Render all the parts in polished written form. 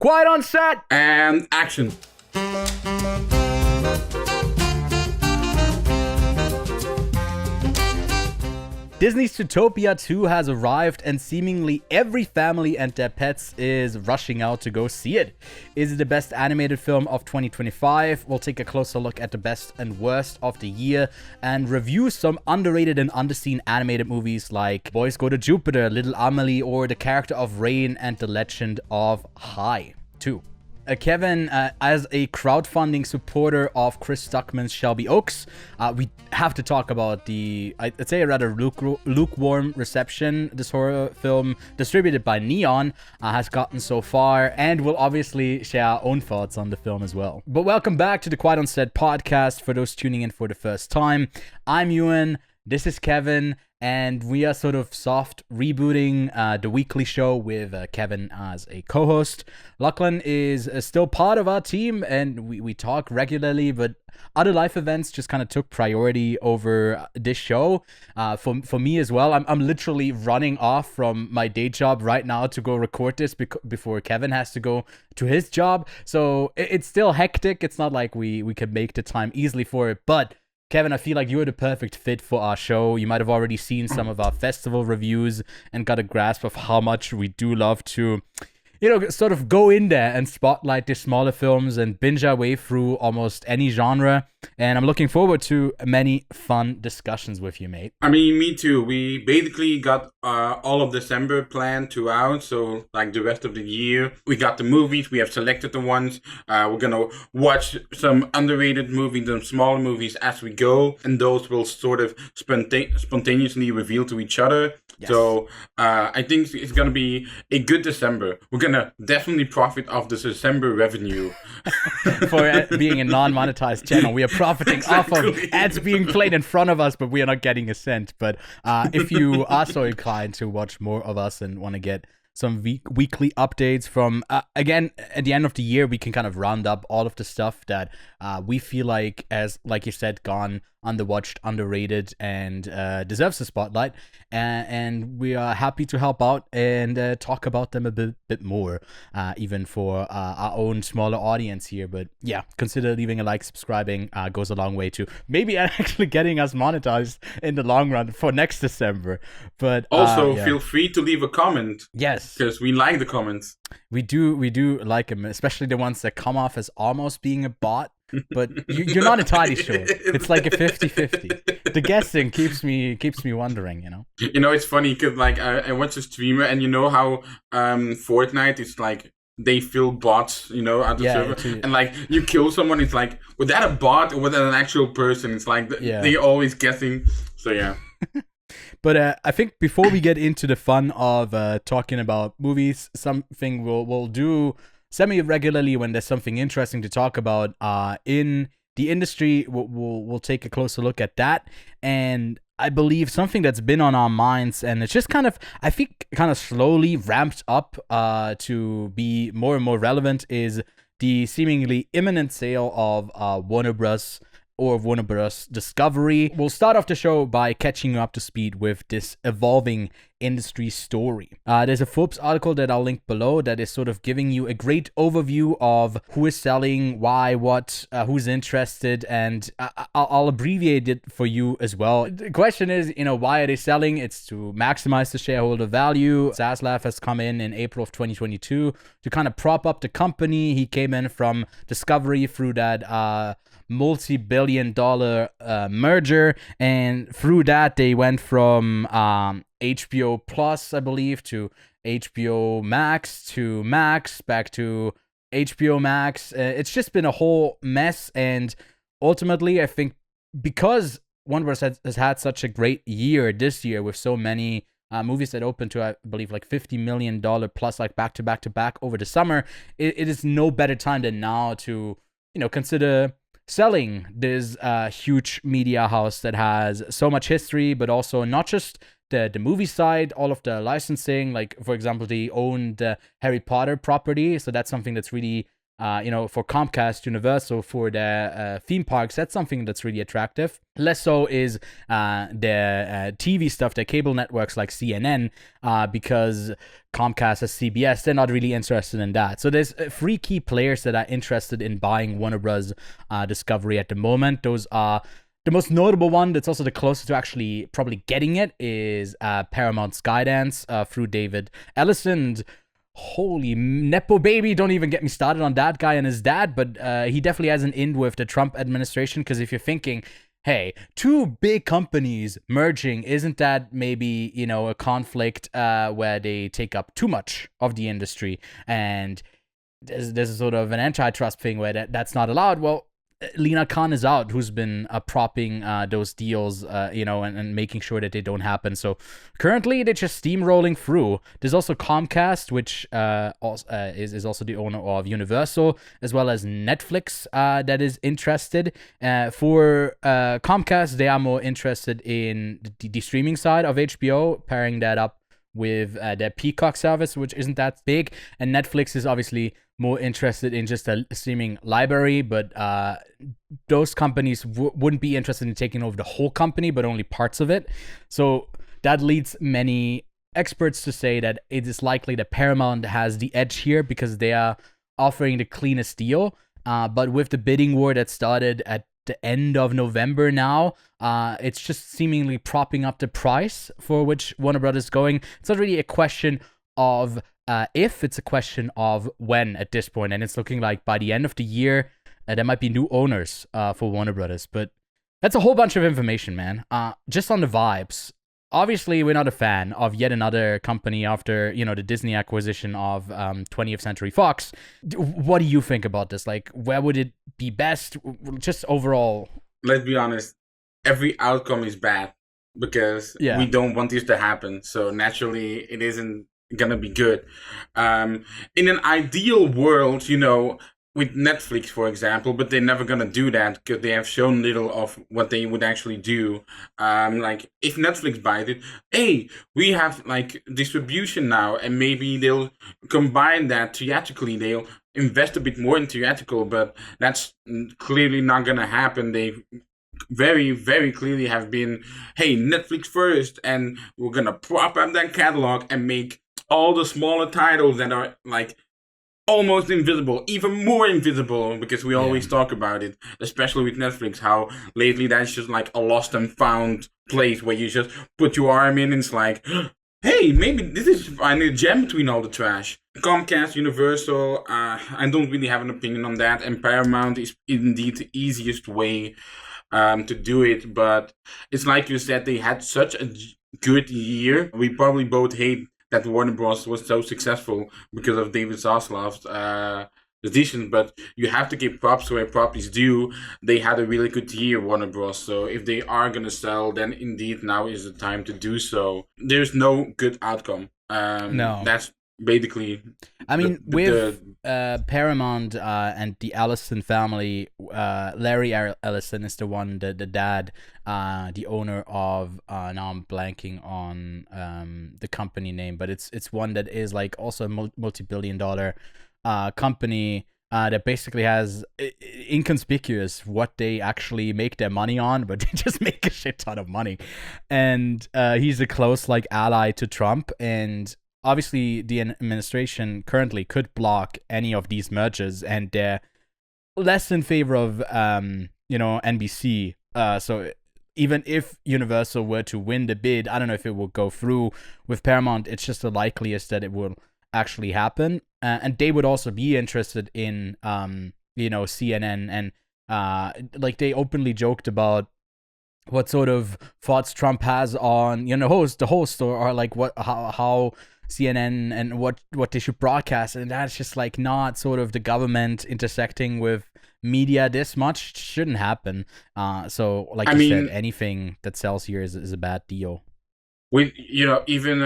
Quiet on set! And action. Disney's Zootopia 2 has arrived, and seemingly every family and their pets is rushing out to go see it. Is it the best animated film of 2025? We'll take a closer look at the best and worst of the year and review some underrated and underseen animated movies like Boys Go to Jupiter, Little Amelie, or The Character of Rain and The Legend of High 2. Kevin, as a crowdfunding supporter of Chris Stuckmann's Shelby Oaks, we have to talk about the, I'd say, a rather lukewarm reception this horror film, distributed by Neon, has gotten so far, and we'll obviously share our own thoughts on the film as well. But welcome back to the Quiet on Set podcast for those tuning in for the first time. I'm Ewan, this is Kevin, and we are sort of soft rebooting the weekly show with Kevin as a co-host. Lachlan is still part of our team, and we talk regularly, but other life events just kind of took priority over this show. For me as well, I'm literally running off from my day job right now to go record this before Kevin has to go to his job. So it's still hectic. It's not like we can make the time easily for it, but Kevin, I feel like you're the perfect fit for our show. You might have already seen some of our festival reviews and got a grasp of how much we do love to, sort of go in there and spotlight the smaller films and binge our way through almost any genre. And I'm looking forward to many fun discussions with you, mate. I mean, me too. We basically got all of December planned to out. So, like the rest of the year, we got the movies. We have selected the ones. We're going to watch some underrated movies and smaller movies as we go. And those will sort of spontaneously reveal to each other. Yes. So, I think it's going to be a good December. We're going to definitely profit off the December revenue. For being a non-monetized channel, we are profiting off of ads being played in front of us, but we are not getting a cent. But if you are so inclined to watch more of us and want to get some weekly updates from, again, at the end of the year, we can kind of round up all of the stuff that we feel like, as like you said, gone underwatched, underrated, and deserves a spotlight. And we are happy to help out and talk about them a bit more, even for our own smaller audience here. But yeah, consider leaving a like, subscribing goes a long way to maybe actually getting us monetized in the long run for next December. But also, feel free to leave a comment. Yes, because we like the comments. We do like them, especially the ones that come off as almost being a bot. But you're not entirely sure. It's like a 50-50. The guessing keeps me wondering, it's funny because like I watch a streamer, and you know how Fortnite is like they fill bots, at the server, and like you kill someone, it's like, was that a bot or was that an actual person? It's like they're always guessing. So yeah. But I think before we get into the fun of talking about movies, something we'll do semi-regularly when there's something interesting to talk about in the industry, we'll take a closer look at that. And I believe something that's been on our minds, and it's just kind of slowly ramped up to be more and more relevant, is the seemingly imminent sale of Warner Bros. Or Warner Bros. Discovery. We'll start off the show by catching you up to speed with this evolving industry story. There's a Forbes article that I'll link below that is sort of giving you a great overview of who is selling, why, what, who's interested, and I'll abbreviate it for you as well. The question is, why are they selling? It's to maximize the shareholder value. Zaslav has come in April of 2022 to kind of prop up the company. He came in from Discovery through that multi-billion-dollar merger, and through that they went from HBO Plus, I believe, to HBO Max, back to HBO Max. It's just been a whole mess, and ultimately I think because Warner Bros. has had such a great year this year with so many movies that opened to, I believe, like $50 million plus, like back to back over the summer, it is no better time than now to consider selling this huge media house that has so much history, but also not just the movie side, all of the licensing. Like, for example, they own the Harry Potter property, so that's something that's really for Comcast, Universal, for their theme parks, that's something that's really attractive. Less so is their TV stuff, their cable networks like CNN, because Comcast has CBS. They're not really interested in that. So there's 3 key players that are interested in buying Warner Bros. Discovery at the moment. Those are the most notable one that's also the closest to actually probably getting it is Paramount Skydance through David Ellison. And holy Nepo baby, don't even get me started on that guy and his dad, but he definitely has an in with the Trump administration, because if you're thinking, hey, 2 big companies merging, isn't that maybe, a conflict where they take up too much of the industry, and there's a sort of an antitrust thing where that's not allowed? Well, Lina Khan is out, who's been propping those deals, and making sure that they don't happen. So currently, they're just steamrolling through. There's also Comcast, which is also the owner of Universal, as well as Netflix, that is interested. For Comcast, they are more interested in the streaming side of HBO, pairing that up with their Peacock service, which isn't that big. And Netflix is obviously more interested in just a streaming library, but those companies wouldn't be interested in taking over the whole company, but only parts of it. So that leads many experts to say that it is likely that Paramount has the edge here because they are offering the cleanest deal. But with the bidding war that started at the end of November now, it's just seemingly propping up the price for which Warner Brothers is going. It's not really a question of if, it's a question of when at this point. And it's looking like by the end of the year, there might be new owners for Warner Brothers. But that's a whole bunch of information, man. Just on the vibes. Obviously, we're not a fan of yet another company after, the Disney acquisition of 20th Century Fox. What do you think about this? Like, where would it be best? Just overall. Let's be honest. Every outcome is bad because we don't want this to happen. So naturally, it isn't gonna be good. In an ideal world, with Netflix, for example, but they're never gonna do that because they have shown little of what they would actually do. Like if Netflix buys it, hey, we have like distribution now, and maybe they'll combine that theatrically. They'll invest a bit more in theatrical, but that's clearly not gonna happen. They very, very clearly have been, hey, Netflix first, and we're gonna prop up that catalog and make all the smaller titles that are like almost invisible, even more invisible, because we always talk about it, especially with Netflix, how lately that's just like a lost and found place where you just put your arm in and it's like, hey, maybe this is finding a gem between all the trash. Comcast, Universal, I don't really have an opinion on that, and Paramount is indeed the easiest way to do it, but it's like you said, they had such a good year. We probably both hate that Warner Bros. Was so successful because of David Zaslav's decisions, but you have to give props where props is due. They had a really good year, Warner Bros. So if they are going to sell, then indeed now is the time to do so. There's no good outcome. No. That's basically... with Paramount and the Ellison family, Larry Ellison is the one, the dad, the owner of, now I'm blanking on the company name, but it's one that is like also a multi-billion-dollar company that basically has inconspicuous what they actually make their money on, but they just make a shit ton of money. And he's a close ally to Trump, and obviously, the administration currently could block any of these mergers, and they're less in favor of, NBC. So even if Universal were to win the bid, I don't know if it will go through. With Paramount, it's just the likeliest that it will actually happen. And they would also be interested in, CNN. And they openly joked about what sort of thoughts Trump has on, the host, or like how CNN and what they should broadcast, and that's just like not sort of the government intersecting with media this much. Shouldn't happen. So like you said, anything that sells here is a bad deal. With even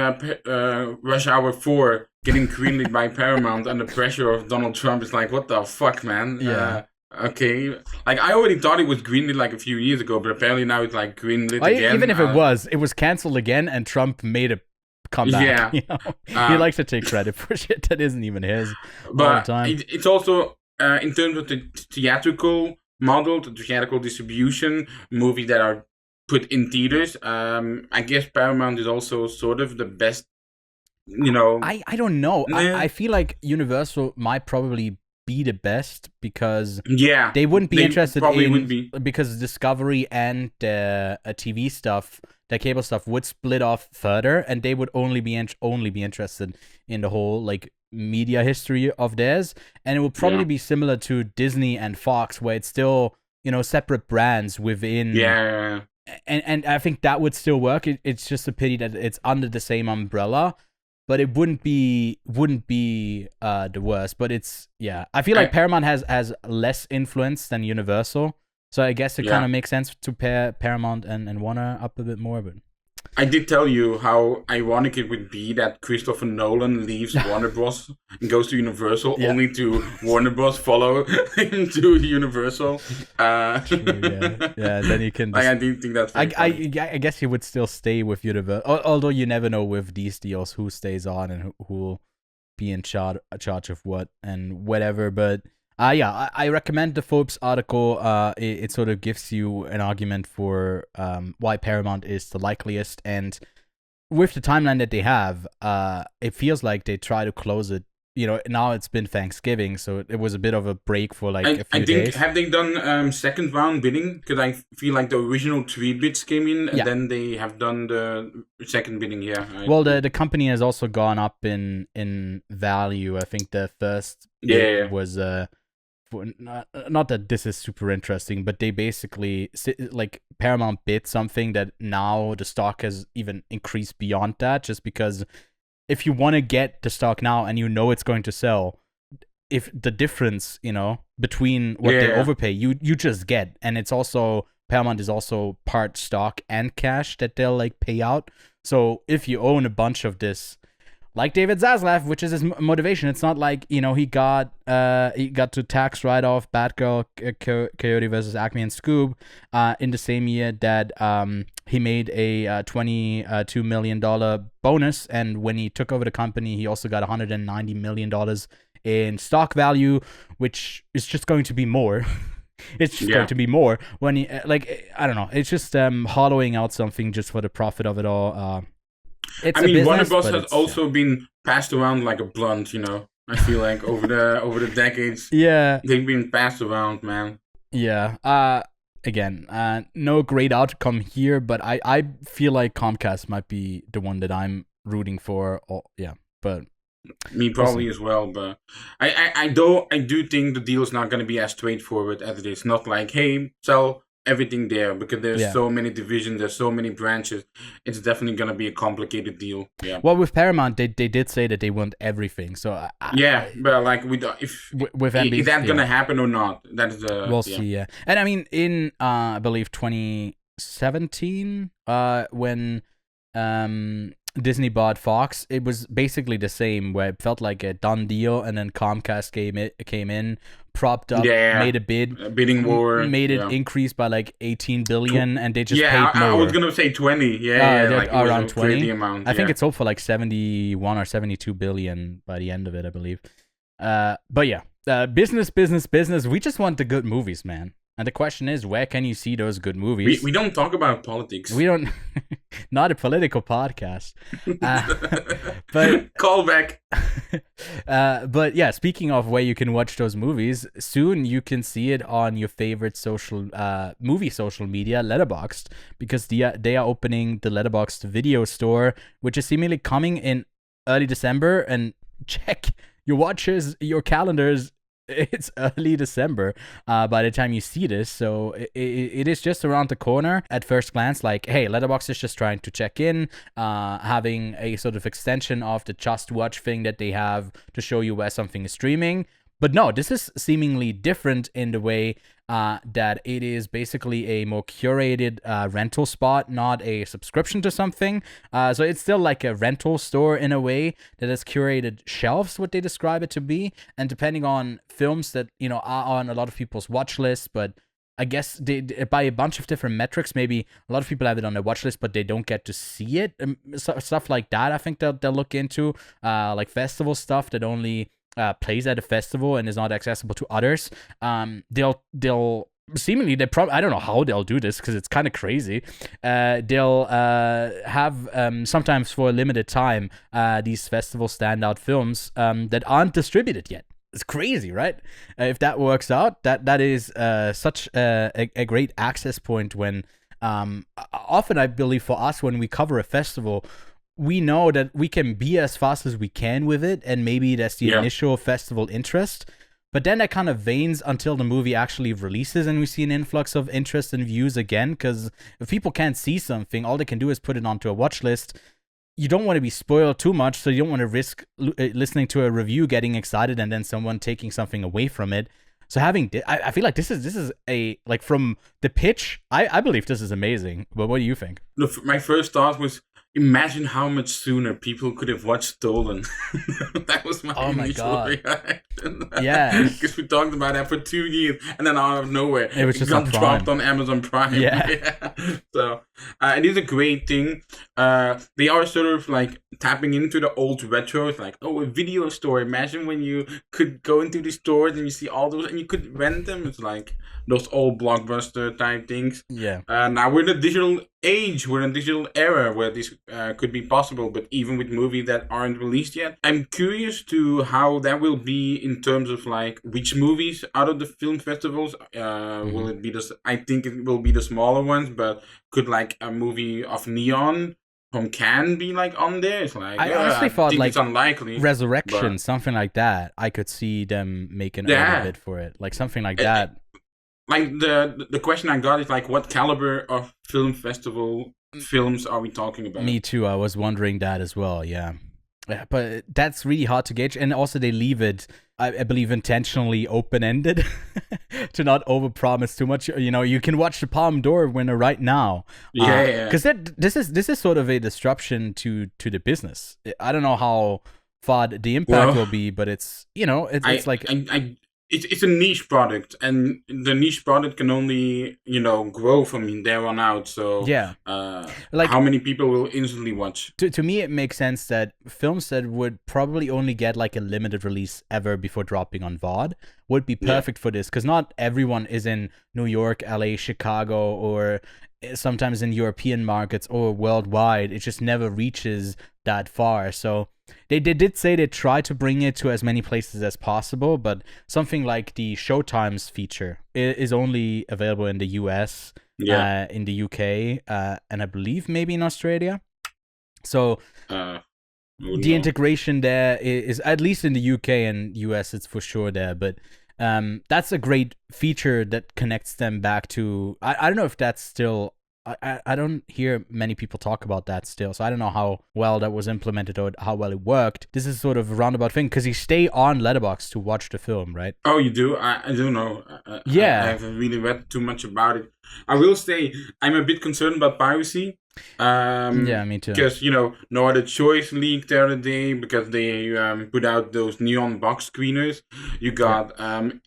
Rush Hour 4 getting greenlit by Paramount under pressure of Donald Trump is like, what the fuck, man? Yeah. Okay, like I already thought it was greenlit like a few years ago, but apparently now it's like greenlit again. Even if it was canceled again, and Trump made a comeback. Yeah, he likes to take credit for shit that isn't even his. But it's also in terms of the theatrical model, the theatrical distribution, movies that are put in theaters, I guess Paramount is also sort of the best. I don't know. Nah. I feel like Universal might probably be the best because Yeah, they wouldn't be interested probably in would be. because Discovery and TV stuff, the cable stuff would split off further, and they would only be interested in the whole like media history of theirs, and it would probably be similar to Disney and Fox, where it's still separate brands within. Yeah. And I think that would still work. It's just a pity that it's under the same umbrella. But it wouldn't be the worst. But it's I feel like Paramount has less influence than Universal, so I guess it kind of makes sense to pair Paramount and Warner up a bit more. But I did tell you how ironic it would be that Christopher Nolan leaves Warner Bros. And goes to Universal, only to Warner Bros. Follow him to Universal. Then you can. I do think that's. I guess he would still stay with Universal, although you never know with these deals who stays on and who will be in charge of what and whatever. But I recommend the Forbes article. It sort of gives you an argument for why Paramount is the likeliest, and with the timeline that they have, it feels like they try to close it. Now it's been Thanksgiving, so it was a bit of a break for like a few days. Have they done second round bidding? Because I feel like the original 3 bids came in, and then they have done the second bidding. Well, the company has also gone up in value. I think the first bid was not that this is super interesting, but they basically like Paramount bid something that now the stock has even increased beyond that, just because if you want to get the stock now and it's going to sell, if the difference between what they overpay, you just get, and it's also Paramount is also part stock and cash that they'll like pay out. So if you own a bunch of this, like David Zaslav, which is his motivation, it's not like he got to tax write off Batgirl, Coyote versus Acme, and Scoob in the same year that he made a $22 million bonus, and when he took over the company, he also got $190 million in stock value, which is just going to be more. It's just going to be more when he I don't know. It's just hollowing out something just for the profit of it all. Warner Bros. Has also been passed around like a blunt, I feel like over the decades. Yeah. They've been passed around, man. Yeah. Again, no great outcome here, but I feel like Comcast might be the one that I'm rooting for. But me probably as well, but I do think the deal is not going to be as straightforward as it is. Not like, hey, sell everything there, because there's so many divisions, there's so many branches. It's definitely going to be a complicated deal. Yeah. Well, with Paramount, they did say that they want everything. So but like with NBC, is that going to happen or not? That is we'll see. Yeah, and I mean in I believe 2017, when Disney bought Fox, it was basically the same, where it felt like a done deal, and then Comcast came in, propped up, made a bidding war, made it increase by like 18 billion, and they just paid more. I was gonna say 20. Like around 20 amount. I think it sold for like 71 or 72 billion by the end of it, I believe. But business. We just want the good movies, man. And the question is, where can you see those good movies? We don't talk about politics. We don't. Not a political podcast. But call back. But yeah, speaking of where you can watch those movies, soon you can see it on your favorite movie social media, Letterboxd, because they are opening the Letterboxd video store, which is seemingly coming in early December. And check your watches, your calendars. It's early December by the time you see this, so it is just around the corner at first glance. Like, hey, Letterboxd is just trying to check in, having a sort of extension of the Just Watch thing that they have to show you where something is streaming. But no, this is seemingly different in the way that it is basically a more curated rental spot, not a subscription to something. So it's still like a rental store in a way that has curated shelves, what they describe it to be. And depending on films that, are on a lot of people's watch lists, but I guess they by a bunch of different metrics, maybe a lot of people have it on their watch list, but they don't get to see it. Stuff like that, I think they'll look into, like festival stuff that only plays at a festival and is not accessible to others, they'll seemingly they probably, I don't know how they'll do this because it's kind of crazy. They'll have sometimes for a limited time these festival standout films that aren't distributed yet. It's crazy, right? If that works out, that is such a great access point when often I believe for us when we cover a festival, we know that we can be as fast as we can with it, and maybe that's the initial festival interest. But then that kind of wanes until the movie actually releases and we see an influx of interest and views again. Because if people can't see something, all they can do is put it onto a watch list. You don't want to be spoiled too much, so you don't want to risk listening to a review, getting excited, and then someone taking something away from it. So I feel like this is a, like, from the pitch, I believe this is amazing. But what do you think? My first thought was, imagine how much sooner people could have watched Stolen. That was my initial reaction. Yeah. Because we talked about that for 2 years, and then out of nowhere, it was just got dropped on Amazon Prime. Yeah. So, it is a great thing. They are sort of like tapping into the old retros, like, oh, a video store. Imagine when you could go into the stores and you see all those, and you could rent them. It's like those old Blockbuster type things. Yeah. Now we're in a digital age, we're in a digital era where this could be possible, but even with movies that aren't released yet, I'm curious to how that will be in terms of like which movies out of the film festivals will it be I think it will be the smaller ones, but could like a movie of Neon from Cannes be like on there? It's like, I honestly thought like it's unlikely. Resurrection, something like that. I could see them making a bit for it, like something like that. Like the question I got is like, what caliber of film festival films are we talking about? Me too. I was wondering that as well. Yeah, but that's really hard to gauge, and also they leave it, I believe, intentionally open-ended to not overpromise too much. You know, you can watch the Palme d'Or winner right now. Yeah. Because this is sort of a disruption to the business. I don't know how far the impact will be, but it's, you know, it's like. It's a niche product, and the niche product can only, you know, grow from there on out. So yeah, like how many people will instantly watch? To me, it makes sense that films that would probably only get like a limited release ever before dropping on VOD would be perfect for this, because not everyone is in New York, LA, Chicago, or sometimes in European markets or worldwide. It just never reaches that far. So they did say they tried to bring it to as many places as possible, but something like the Showtimes feature is only available in the US, in the UK, and I believe maybe in Australia. So the integration there is, at least in the UK and US, it's for sure there. But that's a great feature that connects them back to. I don't know if that's still. I don't hear many people talk about that still, so I don't know how well that was implemented or how well it worked. This is sort of a roundabout thing, because you stay on Letterboxd to watch the film, right? Oh, you do? I don't know. I haven't really read too much about it. I will say I'm a bit concerned about piracy. Yeah, me too. Because, you know, No Other Choice leaked the other day because they put out those neon box screeners. You got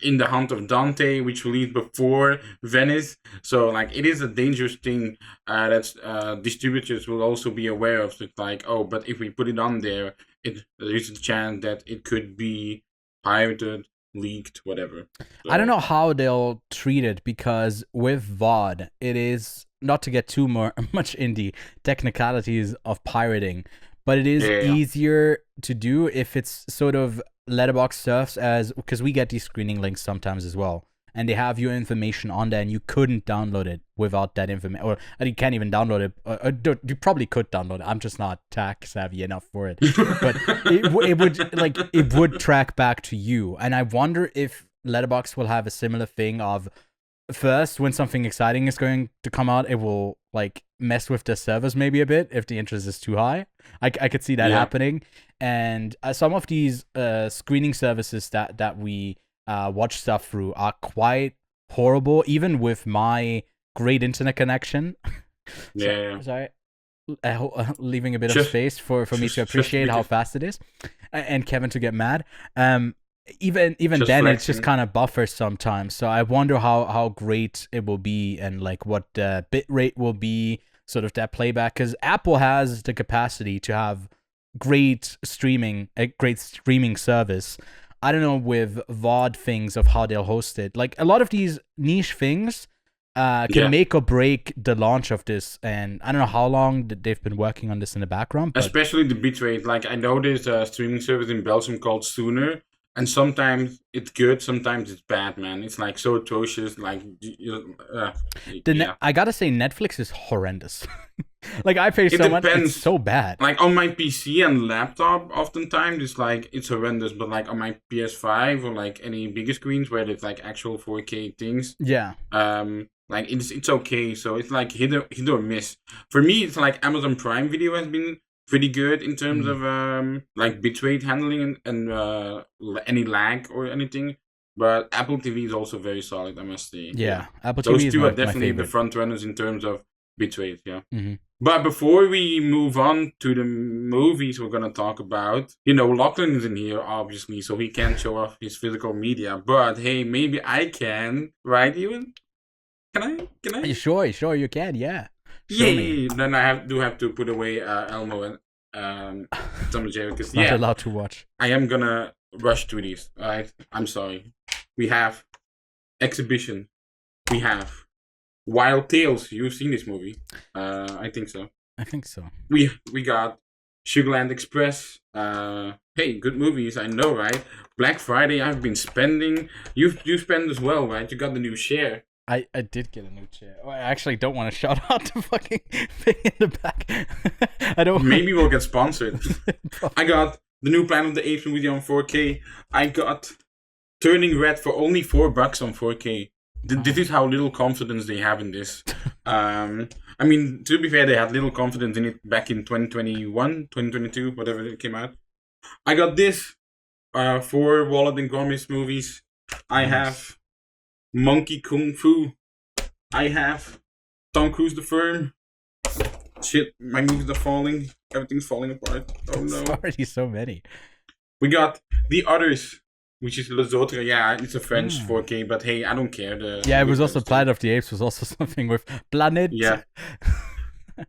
In the Hunt of Dante, which released before Venice. So, like, it is a dangerous thing that distributors will also be aware of. So it's like, oh, but if we put it on there, there is a chance that it could be pirated, leaked, whatever. So, I don't know how they'll treat it, because with VOD, it is, not to get too much in the technicalities of pirating, but it is easier to do if it's sort of Letterboxd serves as, because we get these screening links sometimes as well, and they have your information on there, and you couldn't download it without that information, or you can't even download it. You probably could download it. I'm just not tech savvy enough for it, but it would track back to you. And I wonder if Letterboxd will have a similar thing of, first, when something exciting is going to come out, it will like mess with the servers maybe a bit if the interest is too high. I could see that happening. And some of these screening services that we watch stuff through are quite horrible, even with my great internet connection. Sorry. Leaving a bit of space for me to appreciate how fast it is, and Kevin to get mad. Even then, flexing. It's just kind of buffers sometimes. So I wonder how great it will be, and like what the bit rate will be, sort of that playback, because Apple has the capacity to have a great streaming service. I don't know, with VOD things of how they'll host it. Like, a lot of these niche things can make or break the launch of this. And I don't know how long they've been working on this in the background. But especially the bitrate. Like, I know there's a streaming service in Belgium called Sooner, and sometimes it's good, sometimes it's bad, man. It's like so atrocious. Like, I gotta say, Netflix is horrendous. Like, I pay so much, it's so bad. Like, on my PC and laptop, oftentimes it's horrendous. But like on my PS5 or like any bigger screens where there's like actual 4K things, like it's okay. So it's like hit or miss. For me, it's like Amazon Prime Video has been pretty good in terms of like bitrate handling and any lag or anything. But Apple TV is also very solid, I must say. Yeah, Apple TV Those is two are definitely the front runners in terms of bitrate. Yeah. Mm-hmm. But before we move on to the movies we're gonna talk about, Lachlan is in here obviously, so he can't show off his physical media. But hey, maybe I can, right, Ewan? Can I? Sure, you can. Yeah. Yay! Then I do have to put away Elmo and Tom and Jerry because not allowed to watch. I am gonna rush through these. All right, I'm sorry. We have Exhibition. We have Wild Tales. You've seen this movie? I think so. We got Sugarland Express. Hey, good movies. I know, right? Black Friday. I've been spending. You spend as well, right? You got the new chair. I did get a new chair. I actually don't want to shout out the fucking thing in the back. I don't. Maybe we'll get sponsored. I got the new Planet of the Apes movie on 4K. I got Turning Red for only $4 on 4K. This is how little confidence they have in this. I mean, to be fair, they had little confidence in it back in 2021, 2022, whatever it came out. I got this 4 Wallet and Gromit movies. I have Monkey Kung Fu. I have Tom Cruise The Firm. Shit, my movies are falling. Everything's falling apart. Oh no. It's already so many. We got The Others, which is Les Autres. Yeah, it's a French 4K, but hey, I don't care. It was also Planet of the Apes was also something with Planet. Yeah.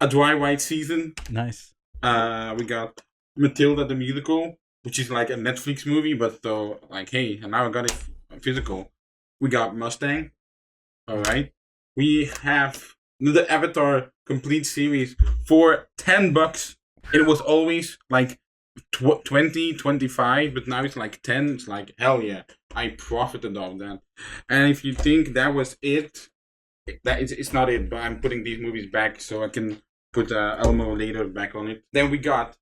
A Dry White Season. Nice. We got Matilda the Musical, which is like a Netflix movie, but though, like, hey, and now I got it physical. We got Mustang. All right. We have the Avatar complete series for $10. It was always like 20, 25, but now it's like 10. It's like, hell yeah, I profited off that. And if you think that was it, it's not it, but I'm putting these movies back so I can put Elmo later back on it. Then we got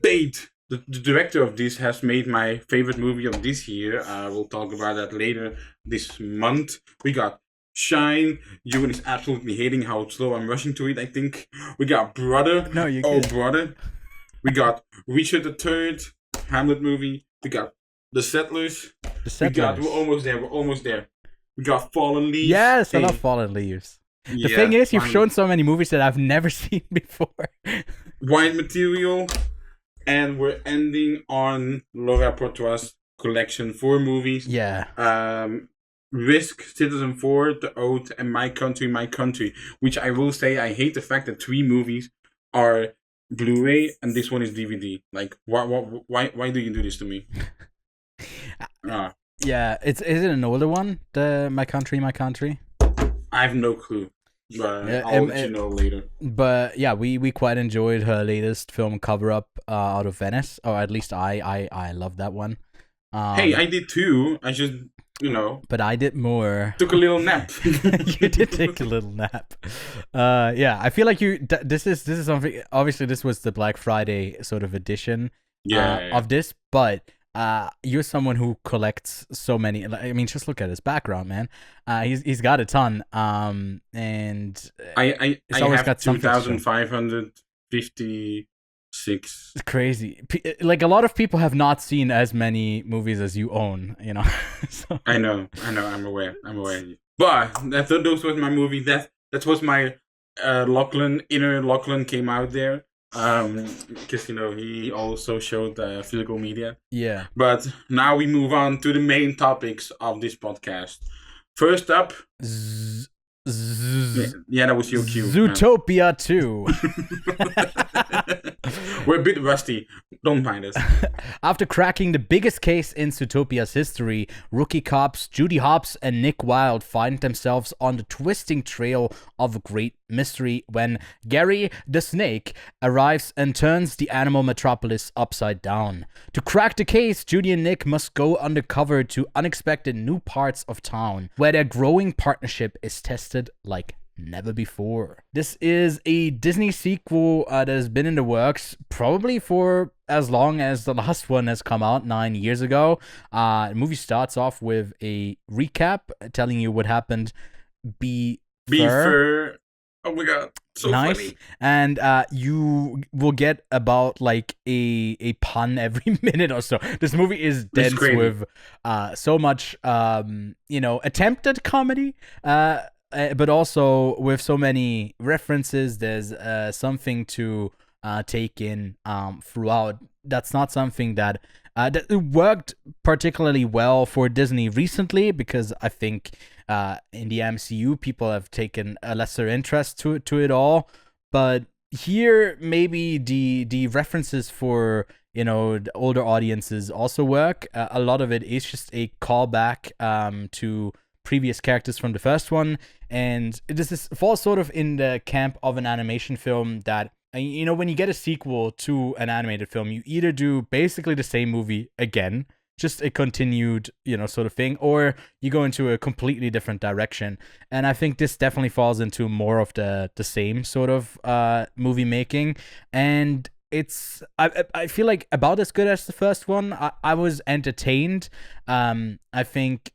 Bait. The director of this has made my favorite movie of this year. We'll talk about that later this month. We got Shine. Ewan is absolutely hating how slow I'm rushing to it, I think. We got Brother. No, you can't. Brother. We got Richard III, Hamlet movie. We got The Settlers. We're almost there. We got Fallen Leaves. Yes, I love Fallen Leaves. The thing is, you've shown so many movies that I've never seen before. White Material. And we're ending on Laura Poitras collection 4 movies. Yeah. Risk, Citizen 4, The Oath, and My Country, My Country. Which I will say, I hate the fact that 3 movies are Blu-ray and this one is DVD. Like, why do you do this to me? Yeah, is it an older one? The My Country, My Country? I have no clue. But I'll let you know later. But yeah, we quite enjoyed her latest film, Cover Up, out of Venice. Or at least I love that one. Hey, I did too. I just, But I did more. Took a little nap. You did take a little nap. Yeah, I feel like this is something. Obviously, this was the Black Friday sort of edition of this, but you're someone who collects so many. I mean, just look at his background, man. He's got a ton. And I always have got 2,556. It's crazy. Like, a lot of people have not seen as many movies as you own. So. I know. I'm aware. But those was my movie. That was my Lachlan. Inner Lachlan came out there. Because he also showed physical media. Yeah. But now we move on to the main topics of this podcast. First up, Yeah, that was your cue. Zootopia 2. We're a bit rusty. Don't mind us. After cracking the biggest case in Zootopia's history, rookie cops Judy Hopps and Nick Wilde find themselves on the twisting trail of a great mystery when Gary the Snake arrives and turns the animal metropolis upside down. To crack the case, Judy and Nick must go undercover to unexpected new parts of town, where their growing partnership is tested like never before. This is a Disney sequel that has been in the works probably for as long as the last one has come out 9 years ago. The movie starts off with a recap telling you what happened before. Oh my god, so nice. Funny. And you will get about like a pun every minute or so. This movie is dense with so much attempted comedy, but also with so many references. There's something to take in throughout. That's not something that worked particularly well for Disney recently, because I think in the MCU people have taken a lesser interest to it all. But here maybe the references for the older audiences also work. A lot of it is just a callback to previous characters from the first one, and this falls sort of in the camp of an animation film that, when you get a sequel to an animated film, you either do basically the same movie again, just a continued, sort of thing, or you go into a completely different direction. And I think this definitely falls into more of the same sort of movie making. And it's I feel like about as good as the first one. I was entertained. I think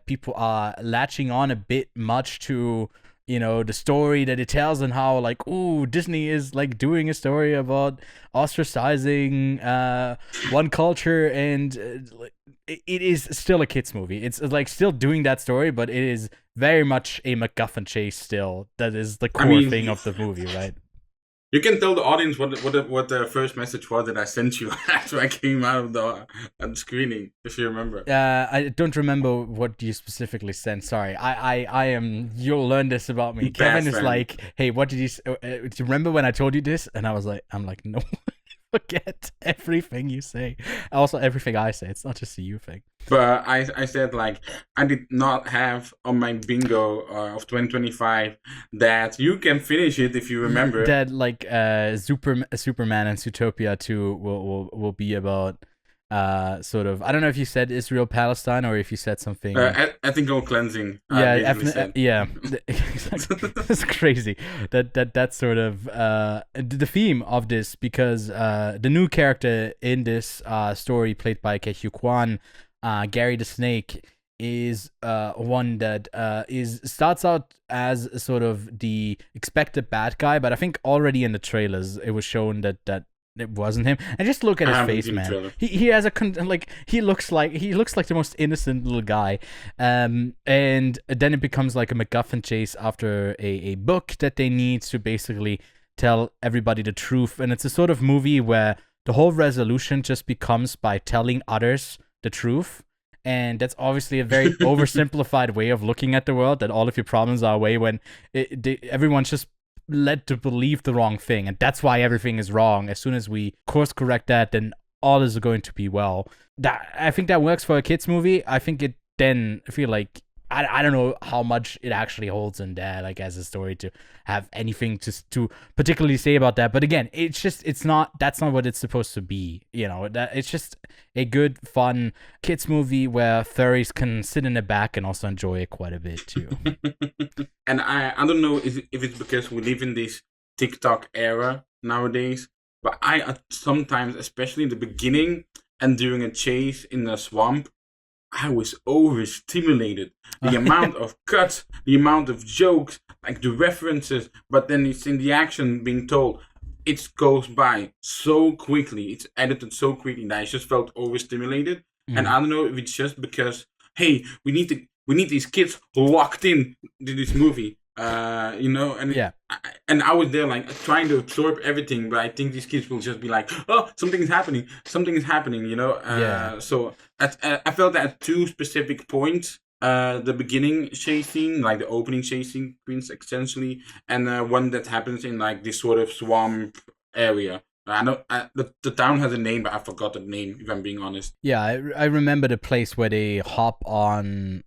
people are latching on a bit much to the story that it tells, and how like, ooh, Disney is like doing a story about ostracizing one culture, and it is still a kids movie. It's like still doing that story, but it is very much a MacGuffin chase still. That is the core thing of the movie, right? You can tell the audience what the first message was that I sent you after I came out of the screening, if you remember. I don't remember what you specifically sent. Sorry, I am. You'll learn this about me. Kevin is like, hey, what did you? Do you remember when I told you this? And I'm like, no. Forget everything you say. Also, everything I say. It's not just a you thing. But I said, like, I did not have on my bingo of 2025 that you can finish it if you remember. That like Superman and Zootopia 2 will be about sort of, I don't know if you said Israel Palestine or if you said something ethical cleansing. Yeah, it's crazy that sort of the theme of this, because the new character in this story, played by Ke-Huy Quan, Gary the Snake, is one that starts out as sort of the expected bad guy, but I think already in the trailers it was shown that it wasn't him. And just look at his face, man. He has he looks like the most innocent little guy. And then it becomes like a MacGuffin chase after a book that they need to basically tell everybody the truth. And it's a sort of movie where the whole resolution just becomes by telling others the truth. And that's obviously a very oversimplified way of looking at the world, that all of your problems are away when everyone's just led to believe the wrong thing, and that's why everything is wrong. As soon as we course correct that, then all is going to be well. I think that works for a kids movie. I think it then, I feel like, I don't know how much it actually holds in there, like as a story, to have anything to particularly say about that. But again, that's not what it's supposed to be. That it's just a good, fun kids movie where furries can sit in the back and also enjoy it quite a bit too. And I don't know if it's because we live in this TikTok era nowadays, but I sometimes, especially in the beginning and during a chase in the swamp, I was overstimulated. The amount of cuts, the amount of jokes, like the references, but then it's in the action being told. It goes by so quickly. It's edited so quickly that I just felt overstimulated. And I don't know if it's just because, hey, we need these kids locked in to this movie. And yeah. I was there like trying to absorb everything, but I think these kids will just be like, oh, something is happening, So I felt that at two specific points, the beginning chase scene, like the opening chase sequence, essentially, and one that happens in like this sort of swamp area. I know the town has a name, but I forgot the name. If I'm being honest. Yeah, I remember the place where they hop on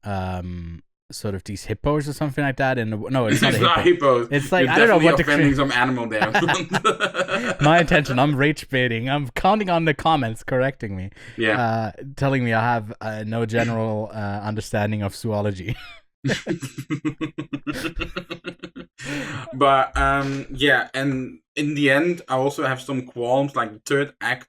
sort of these hippos or something like that. And no, it's not It's a hippo. not hippos. It's like You're I don't know what definitely offending the some animal there. my intention. I'm rage baiting. I'm counting on the comments correcting me. Yeah. Telling me I have no general understanding of zoology. But yeah, and in the end, I also have some qualms. Like the third act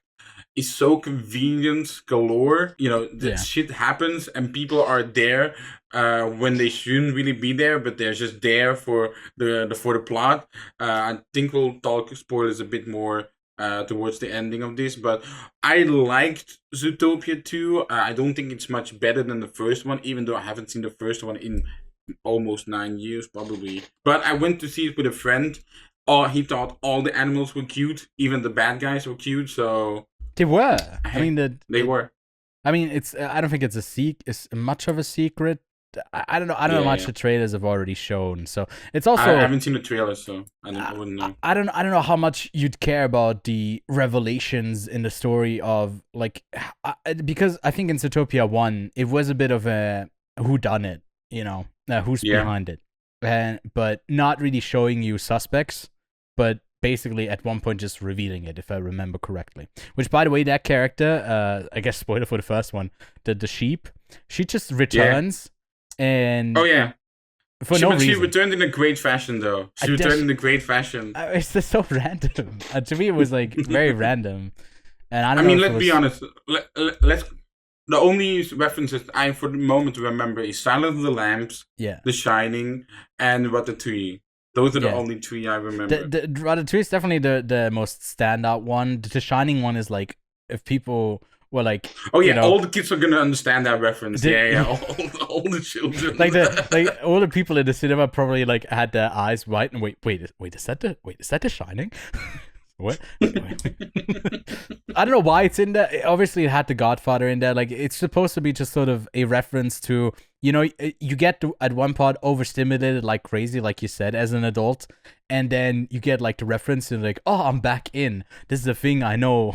is so convenience galore. You know, the shit happens and people are there when they shouldn't really be there, but they're just there for the plot. I think we'll talk spoilers a bit more towards the ending of this, but I liked Zootopia 2. I don't think it's much better than the first one, even though I haven't seen the first one in almost 9 years, probably. But I went to see it with a friend. Oh, he thought all the animals were cute, even the bad guys were cute. So they were. I mean, they were. I mean, it's. I don't think it's much of a secret. I don't know. I don't know much the trailers have already shown. So it's also. I haven't seen the trailer, so I wouldn't know. I don't know how much you'd care about the revelations in the story of like, because I think in Zootopia 1 it was a bit of a whodunit, you know, who's behind it, but not really showing you suspects, but basically at one point just revealing it, if I remember correctly. Which, by the way, that character, I guess spoiler for the first one, the sheep, she just returns. And oh yeah, for no reason. She returned in a great fashion, though. She returned in a great fashion. It's just so random. To me, it was like very random. And I mean, let's be honest. Let's. The only references I, for the moment, remember is Silence of the Lambs, The Shining, and Ratatouille. Those are the only three I remember. The Ratatouille is definitely the most standout one. The Shining one is like, if people were like, oh yeah, all the kids are gonna understand that reference. All the children. like all the people in the cinema probably like had their eyes wide and wait, is that the Shining? What? I don't know why it's in there. Obviously, it had The Godfather in there. Like, it's supposed to be just sort of a reference to, you know, you get to, at one part, overstimulated like crazy, like you said, as an adult. And then you get, like, the reference and, like, oh, I'm back in. This is a thing I know.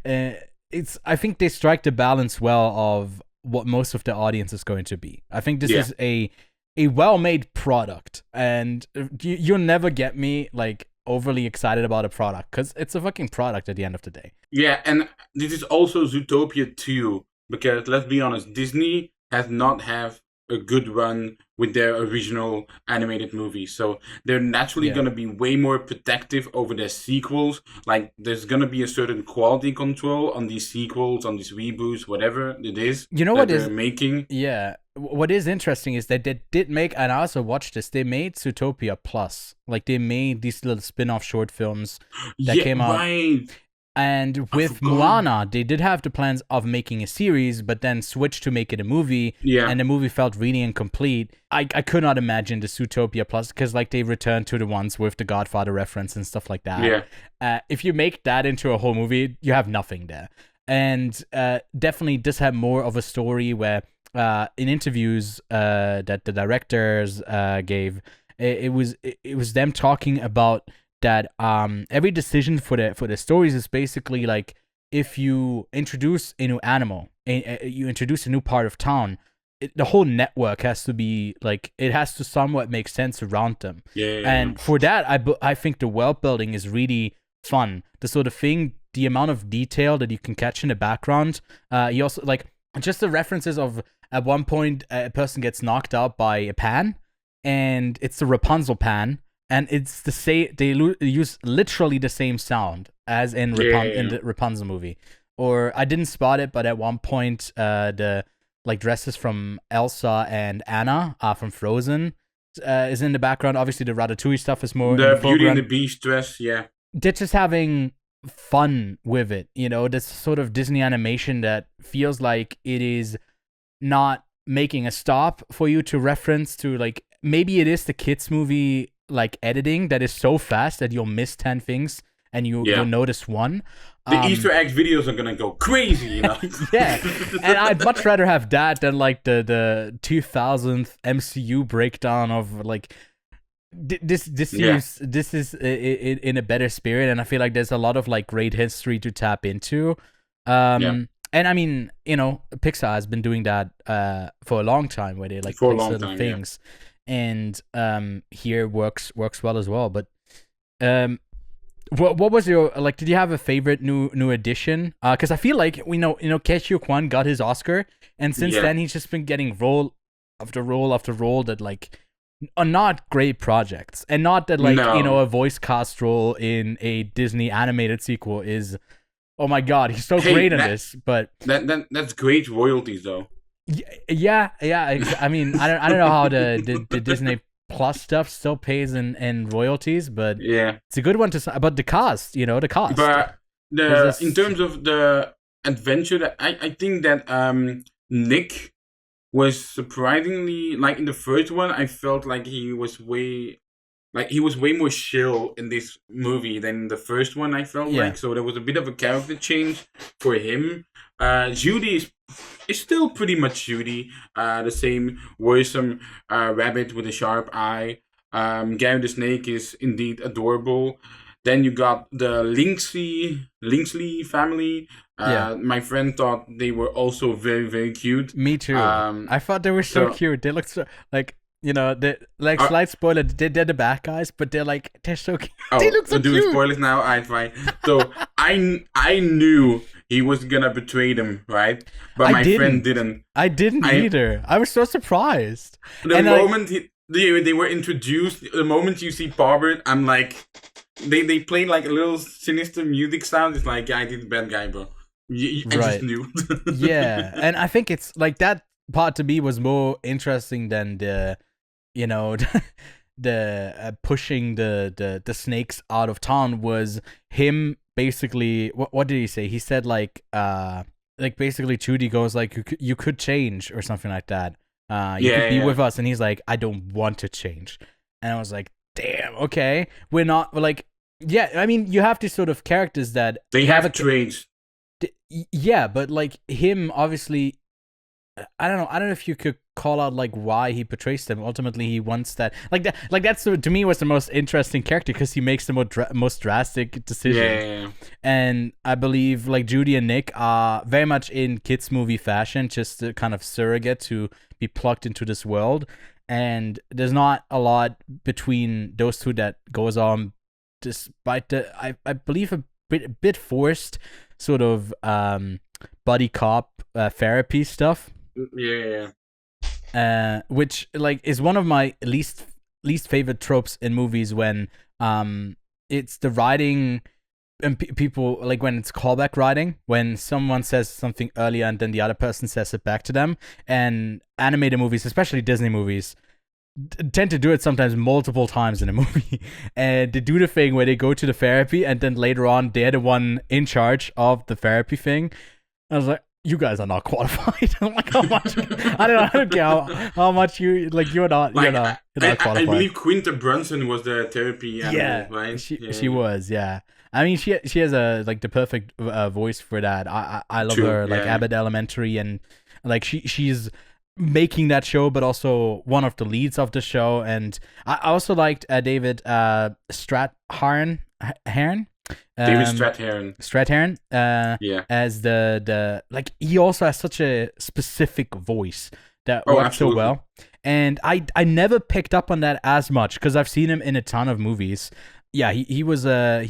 I think they strike the balance well of what most of the audience is going to be. I think this is a well-made product. And you'll never get me, like, overly excited about a product, because it's a fucking product at the end of the day. Yeah, and this is also Zootopia 2, because let's be honest, Disney has not have a good run with their original animated movies, so they're naturally going to be way more protective over their sequels. Like, there's going to be a certain quality control on these sequels, on these reboots, whatever it is, you know, what they're is making. Yeah, what is interesting is that they did make, and I also watched this, they made Zootopia Plus. Like, they made these little spin-off short films that came out. Right. And with Moana, they did have the plans of making a series, but then switched to make it a movie. Yeah. And the movie felt really incomplete. I could not imagine the Zootopia Plus, because like they returned to the ones with the Godfather reference and stuff like that. Yeah. If you make that into a whole movie, you have nothing there. And definitely this had more of a story where in interviews that the directors gave, it was them talking about that every decision for the stories is basically like, if you introduce a new animal, you introduce a new part of town, the whole network has to be like, it has to somewhat make sense around them. And for that, I think the world building is really fun. The sort of thing, the amount of detail that you can catch in the background. You also like just the references of, at one point a person gets knocked out by a pan, and it's the Rapunzel pan. And it's the same. They use literally the same sound as in the Rapunzel movie. Or I didn't spot it, but at one point, the like dresses from Elsa and Anna from Frozen is in the background. Obviously, the Ratatouille stuff is more. The Beauty and the Beast dress, yeah. They're just having fun with it, you know. This sort of Disney animation that feels like it is not making a stop for you to reference to, like, maybe it is the kids movie like editing that is so fast that you'll miss 10 things and you'll notice one. The Easter egg videos are gonna go crazy, you know. Yeah, and I'd much rather have that than like the 2000th MCU breakdown of like this is in a better spirit, and I feel like there's a lot of like great history to tap into. And I mean, you know, Pixar has been doing that for a long time, where they like play certain things, and here works well as well. But what was your like? Did you have a favorite new addition? Because I feel like we know Ke Kwan got his Oscar, and since then he's just been getting role after role after role that like are not great projects, and not that like a voice cast role in a Disney animated sequel is. Oh my God, he's so great in this, but that's great royalties though. Yeah. I mean, I don't know how the Disney Plus stuff still pays in royalties, but it's a good one to. But the cast, the cast. But in terms of the adventure, I think that Nick was surprisingly like in the first one. I felt like he was way more chill in this movie than the first one, I felt like. So there was a bit of a character change for him. Judy is still pretty much Judy. The same worrisome rabbit with a sharp eye. Gary the Snake is indeed adorable. Then you got the Linksley family. My friend thought they were also very, very cute. Me too. I thought they were so cute. They looked so like... slight spoiler, they're the bad guys, but they're so cute. They look so cute. Do spoilers now? Alright, fine. So I knew he was gonna betray them, right? But my friend didn't. I didn't either. I was so surprised. The moment they were introduced, the moment you see Barbert, I'm like, they played like a little sinister music sound. It's like, I did the bad guy, bro. I just knew. Yeah, and I think it's like that part to me was more interesting than the the pushing the snakes out of town was him basically. What did he say? He said like basically Judy goes like you could change or something like that. You could be with us, and he's like, I don't want to change. And I was like, damn, okay, we're not like I mean, you have these sort of characters that they have traits. Yeah, but like him, obviously. I don't know if you could call out like why he portrays them. Ultimately, he wants that that's to me was the most interesting character because he makes the most drastic decisions. And I believe like Judy and Nick are very much in kids movie fashion, just a kind of surrogate to be plugged into this world. And there's not a lot between those two that goes on, despite the I believe a bit forced sort of buddy cop therapy stuff. Which like is one of my least favorite tropes in movies when it's the writing and people like when it's callback writing, when someone says something earlier and then the other person says it back to them. And animated movies, especially Disney movies, tend to do it sometimes multiple times in a movie. And they do the thing where they go to the therapy and then later on they're the one in charge of the therapy thing. I was like, you guys are not qualified. I'm like, how much? I don't care how much you're not qualified. I believe Quinta Brunson was the therapy animal, right? She was, yeah. I mean, she has a like the perfect voice for that. I love her, like Abbott Elementary, and like she's making that show, but also one of the leads of the show. And I also liked David Strathairn. David Strathairn. As the like he also has such a specific voice that works so well. And I never picked up on that as much because I've seen him in a ton of movies. Yeah, he was a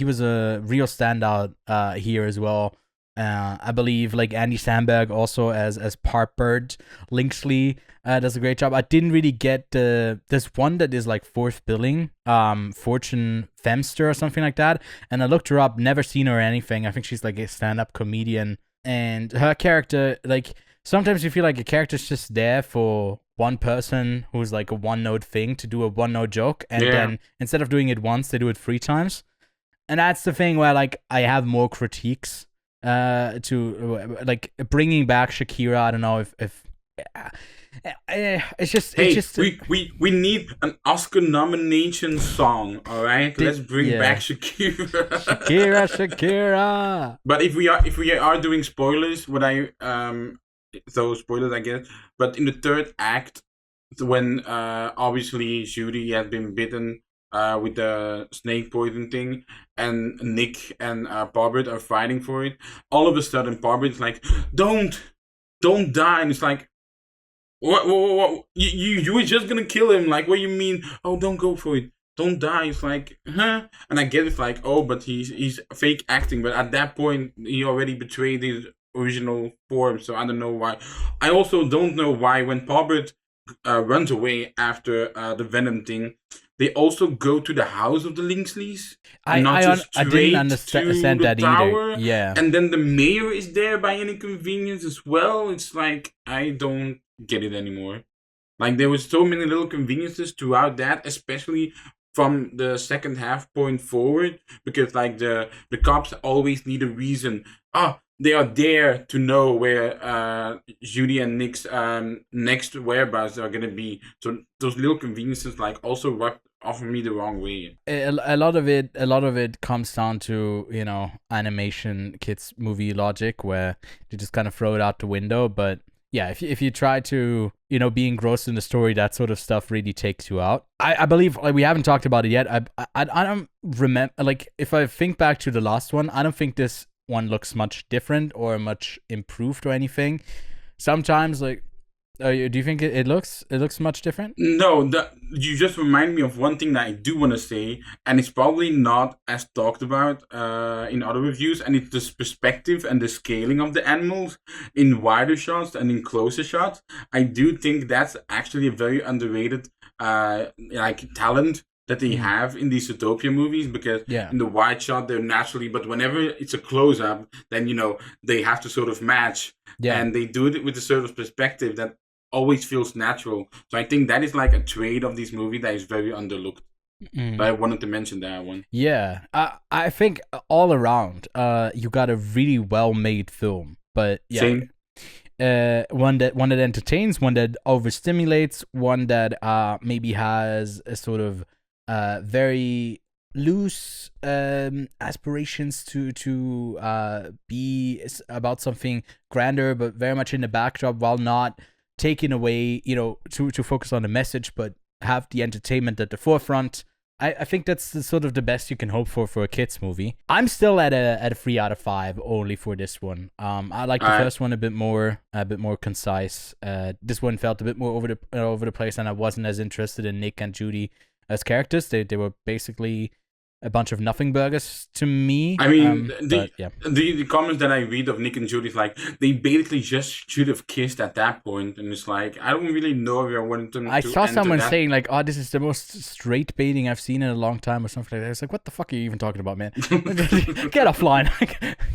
real standout here as well. I believe like Andy Samberg also as Parkbird Linksley does a great job. I didn't really get this one that is like fourth billing, Fortune Femster or something like that. And I looked her up, never seen her or anything. I think she's like a stand-up comedian, and her character, like sometimes you feel like a character's just there for one person who's like a one-note thing to do a one-note joke, and then instead of doing it once, they do it 3 times. And that's the thing where like I have more critiques to like bringing back Shakira. I don't know if It's just Hey, it's just we need an Oscar nomination song, all right? Let's bring back Shakira. Shakira. But if we are doing spoilers, so spoilers I guess. But in the third act, when obviously Judy has been bitten with the snake poison thing, and Nick and Barbara are fighting for it. All of a sudden, Barbara's like, don't die," and it's like, what? You were just gonna kill him. Like, what do you mean? Oh, don't go for it. Don't die. It's like, huh? And I get it's like, oh, but he's fake acting. But at that point, he already betrayed his original form. So I don't know why. I also don't know why when Paubert runs away after the Venom thing, they also go to the house of the Linksleys. I didn't understand that tower. either. Yeah. And then the mayor is there by any convenience as well. It's like, I don't get it anymore. Like, there was so many little conveniences throughout that, especially from the second half point forward, because like the cops always need a reason. They are there to know where Judy and Nick's next whereabouts are gonna be. So those little conveniences like also rubbed off me the wrong way. A lot of it comes down to, animation kids movie logic, where you just kind of throw it out the window. But yeah, if you try to, be engrossed in the story, that sort of stuff really takes you out. I believe, like, we haven't talked about it yet. I don't remember, like, if I think back to the last one, I don't think this one looks much different or much improved or anything. Sometimes, like, do you think it looks much different? No, you just remind me of one thing that I do want to say, and it's probably not as talked about in other reviews, and it's the perspective and the scaling of the animals in wider shots and in closer shots. I do think that's actually a very underrated talent that they have in these Zootopia movies, because in the wide shot they're naturally, but whenever it's a close up, then they have to sort of match, and they do it with a sort of perspective that always feels natural. So I think that is like a trait of this movie that is very underlooked. But I wanted to mention that one. Yeah, I think all around, you got a really well made film. But yeah, Same. One that entertains, one that overstimulates, one that maybe has a sort of very loose aspirations to be about something grander, but very much in the backdrop, while not taking away, to focus on the message, but have the entertainment at the forefront. I think that's the sort of the best you can hope for a kids movie. I'm still at a 3 out of 5 only for this one. I like the first one a bit more concise. This one felt a bit more over the place, and I wasn't as interested in Nick and Judy as characters. They were basically a bunch of nothing burgers to me. I mean, the comments that I read of Nick and Judy is like, they basically just should have kissed at that point, and it's like, I don't really know if I wanted them to. I saw someone saying like, "Oh, this is the most straight baiting I've seen in a long time," or something like that. It's like, what the fuck are you even talking about, man? Get offline.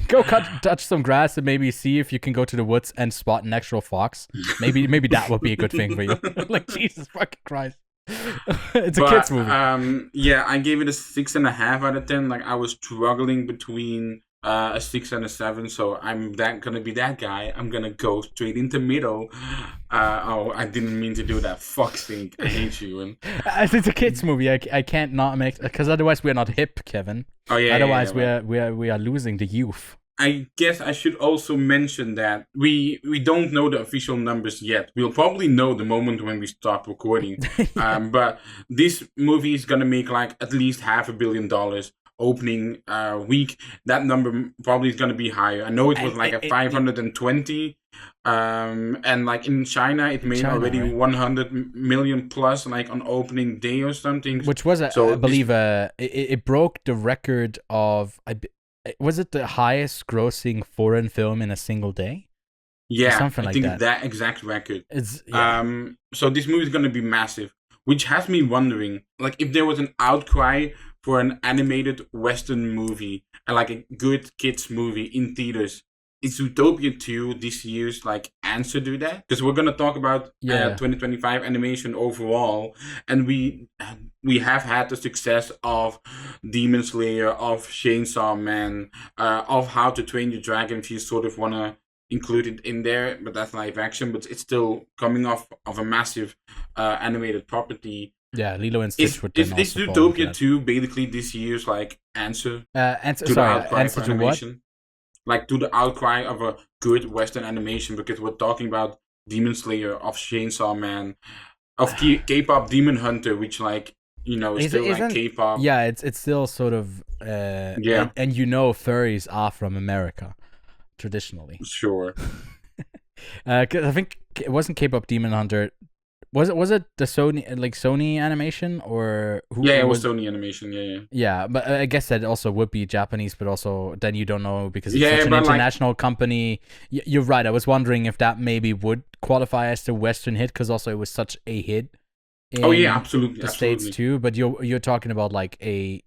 Go touch some grass and maybe see if you can go to the woods and spot an actual fox. Maybe that would be a good thing for you. Like, Jesus fucking Christ. It's a kids movie. I gave it a 6.5 out of 10. Like, I was struggling between a 6 and a 7, so I'm gonna be that guy. I'm gonna go straight into middle. I didn't mean to do that. Fuck sake. I hate you. And it's a kids movie. I can't not make, because otherwise we're not hip, Kevin. Oh yeah. Otherwise we are losing the youth. I guess I should also mention that we don't know the official numbers yet. We'll probably know the moment when we stop recording. But this movie is gonna make like at least $500 million opening week. That number probably is gonna be higher. I know it was like a 520. And like in China, it made already 100 million plus, like on opening day or something. Which was, I believe, it broke the record of. Was it the highest grossing foreign film in a single day? Yeah, something like that. I think that exact record. It's so this movie is going to be massive, which has me wondering, like, if there was an outcry for an animated Western movie and like a good kids movie in theaters, is Zootopia 2 this year's like answer to that? Because we're gonna talk about 2025 animation overall, and we have had the success of Demon Slayer, of Chainsaw Man, of How to Train Your Dragon. If you sort of wanna included in there, but that's live action. But it's still coming off of a massive animated property. Yeah, Lilo and Stitch would then Is also fall into Zootopia that. 2 basically this year's like answer Answer to the outcry answer for to what? animation? Like to the outcry of a good Western animation, because we're talking about Demon Slayer, of Chainsaw Man, of K-pop Demon Hunter, which like is still like K-pop. Yeah, it's still sort of Yeah. and furries are from America traditionally. Sure. 'Cause I think it wasn't K-pop Demon Hunter. Was it the Sony animation or who? Yeah, it was Sony Animation. Yeah. Yeah, but I guess that also would be Japanese, but also then you don't know because it's Yeah, such an but, like- international company. You're right. I was wondering if that maybe would qualify as the Western hit because also it was such a hit. Oh yeah, in absolutely. the absolutely. States too. But you're talking about like a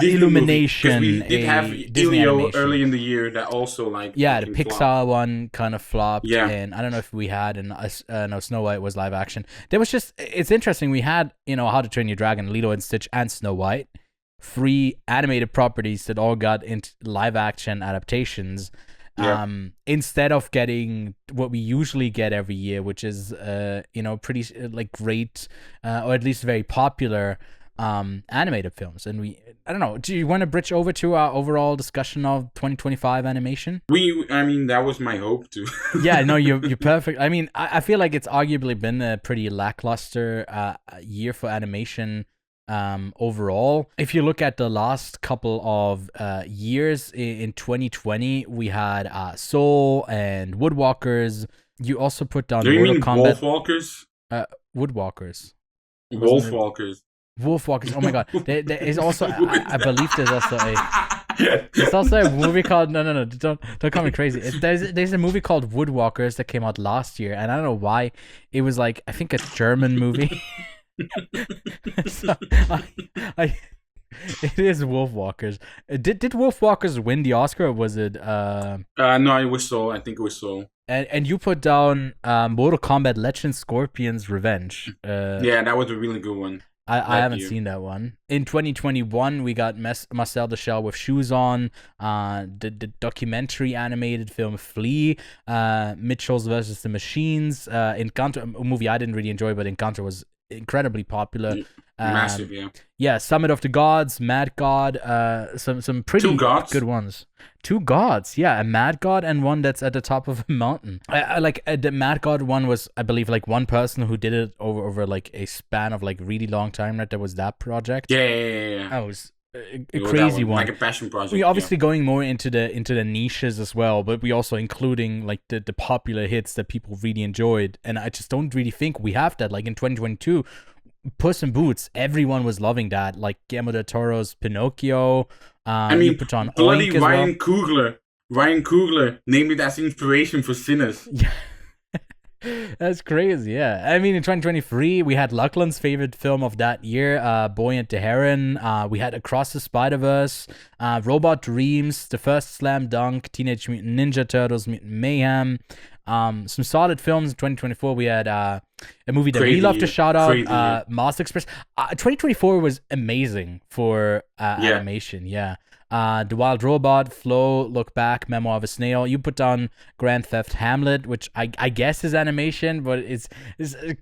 Illumination. We did have Disney Elio animation. early in the year that also like Yeah, the fucking Pixar flopped. one kind of flopped. Yeah. And I don't know if we had, and no, Snow White was live action. There was just, it's interesting. We had, How to Train Your Dragon, Lilo and Stitch, and Snow White. 3 animated properties that all got into live action adaptations. Yeah. Instead of getting what we usually get every year, which is, pretty like great, or at least very popular animated films. And I don't know, do you want to bridge over to our overall discussion of 2025 animation? I mean, that was my hope too. Yeah, no, you're perfect. I mean, I feel like it's arguably been a pretty lackluster year for animation overall. If you look at the last couple of years, in 2020, we had Soul and Woodwalkers. You also put down Do you Mortal mean Kombat. Wolfwalkers? Woodwalkers. Wolfwalkers. Wolfwalkers. Oh my god. There is also, I believe there's also a movie called, no, don't call me crazy. There's a movie called Woodwalkers that came out last year, and I don't know why. It was like, I think a German movie. So it is Wolfwalkers. Did Wolfwalkers win the Oscar, or was it No, it was Soul. I think it was Soul. and you put down Mortal Kombat Legend Scorpion's Revenge. Yeah, that was a really good one. I haven't seen that one. In 2021, we got Marcel the Shell with Shoes On, the documentary animated film Flea, Mitchells versus the Machines, Encanto, a movie I didn't really enjoy, but Encanto was incredibly popular. Massive, yeah. Yeah, Summit of the Gods, Mad God, some pretty good ones. 2 gods, yeah, a Mad God and one that's at the top of a mountain. I like the Mad God one was, I believe, like one person who did it over like a span of like really long time. Right, there was that project. Yeah. That was a crazy one, like a passion project. We obviously going more into the niches as well, but we also including like the popular hits that people really enjoyed, and I just don't really think we have that. Like in 2022. Puss in Boots, everyone was loving that. Like Guillermo del Toro's Pinocchio. I mean, put on bloody Oink Ryan well. Coogler. Ryan Coogler named it as inspiration for Sinners. Yeah. That's crazy, yeah. I mean, in 2023, we had Lachlan's favorite film of that year, Boy and the Heron. We had Across the Spider-Verse, Robot Dreams, the first Slam Dunk, Teenage Mutant Ninja Turtles, Mutant Mayhem. Some solid films in 2024. We had a movie that we love to shout out, Mars Express. 2024 was amazing for animation, yeah. The Wild Robot, Flow, Look Back, Memoir of a Snail. You put down Grand Theft Hamlet, which I guess is animation, but it's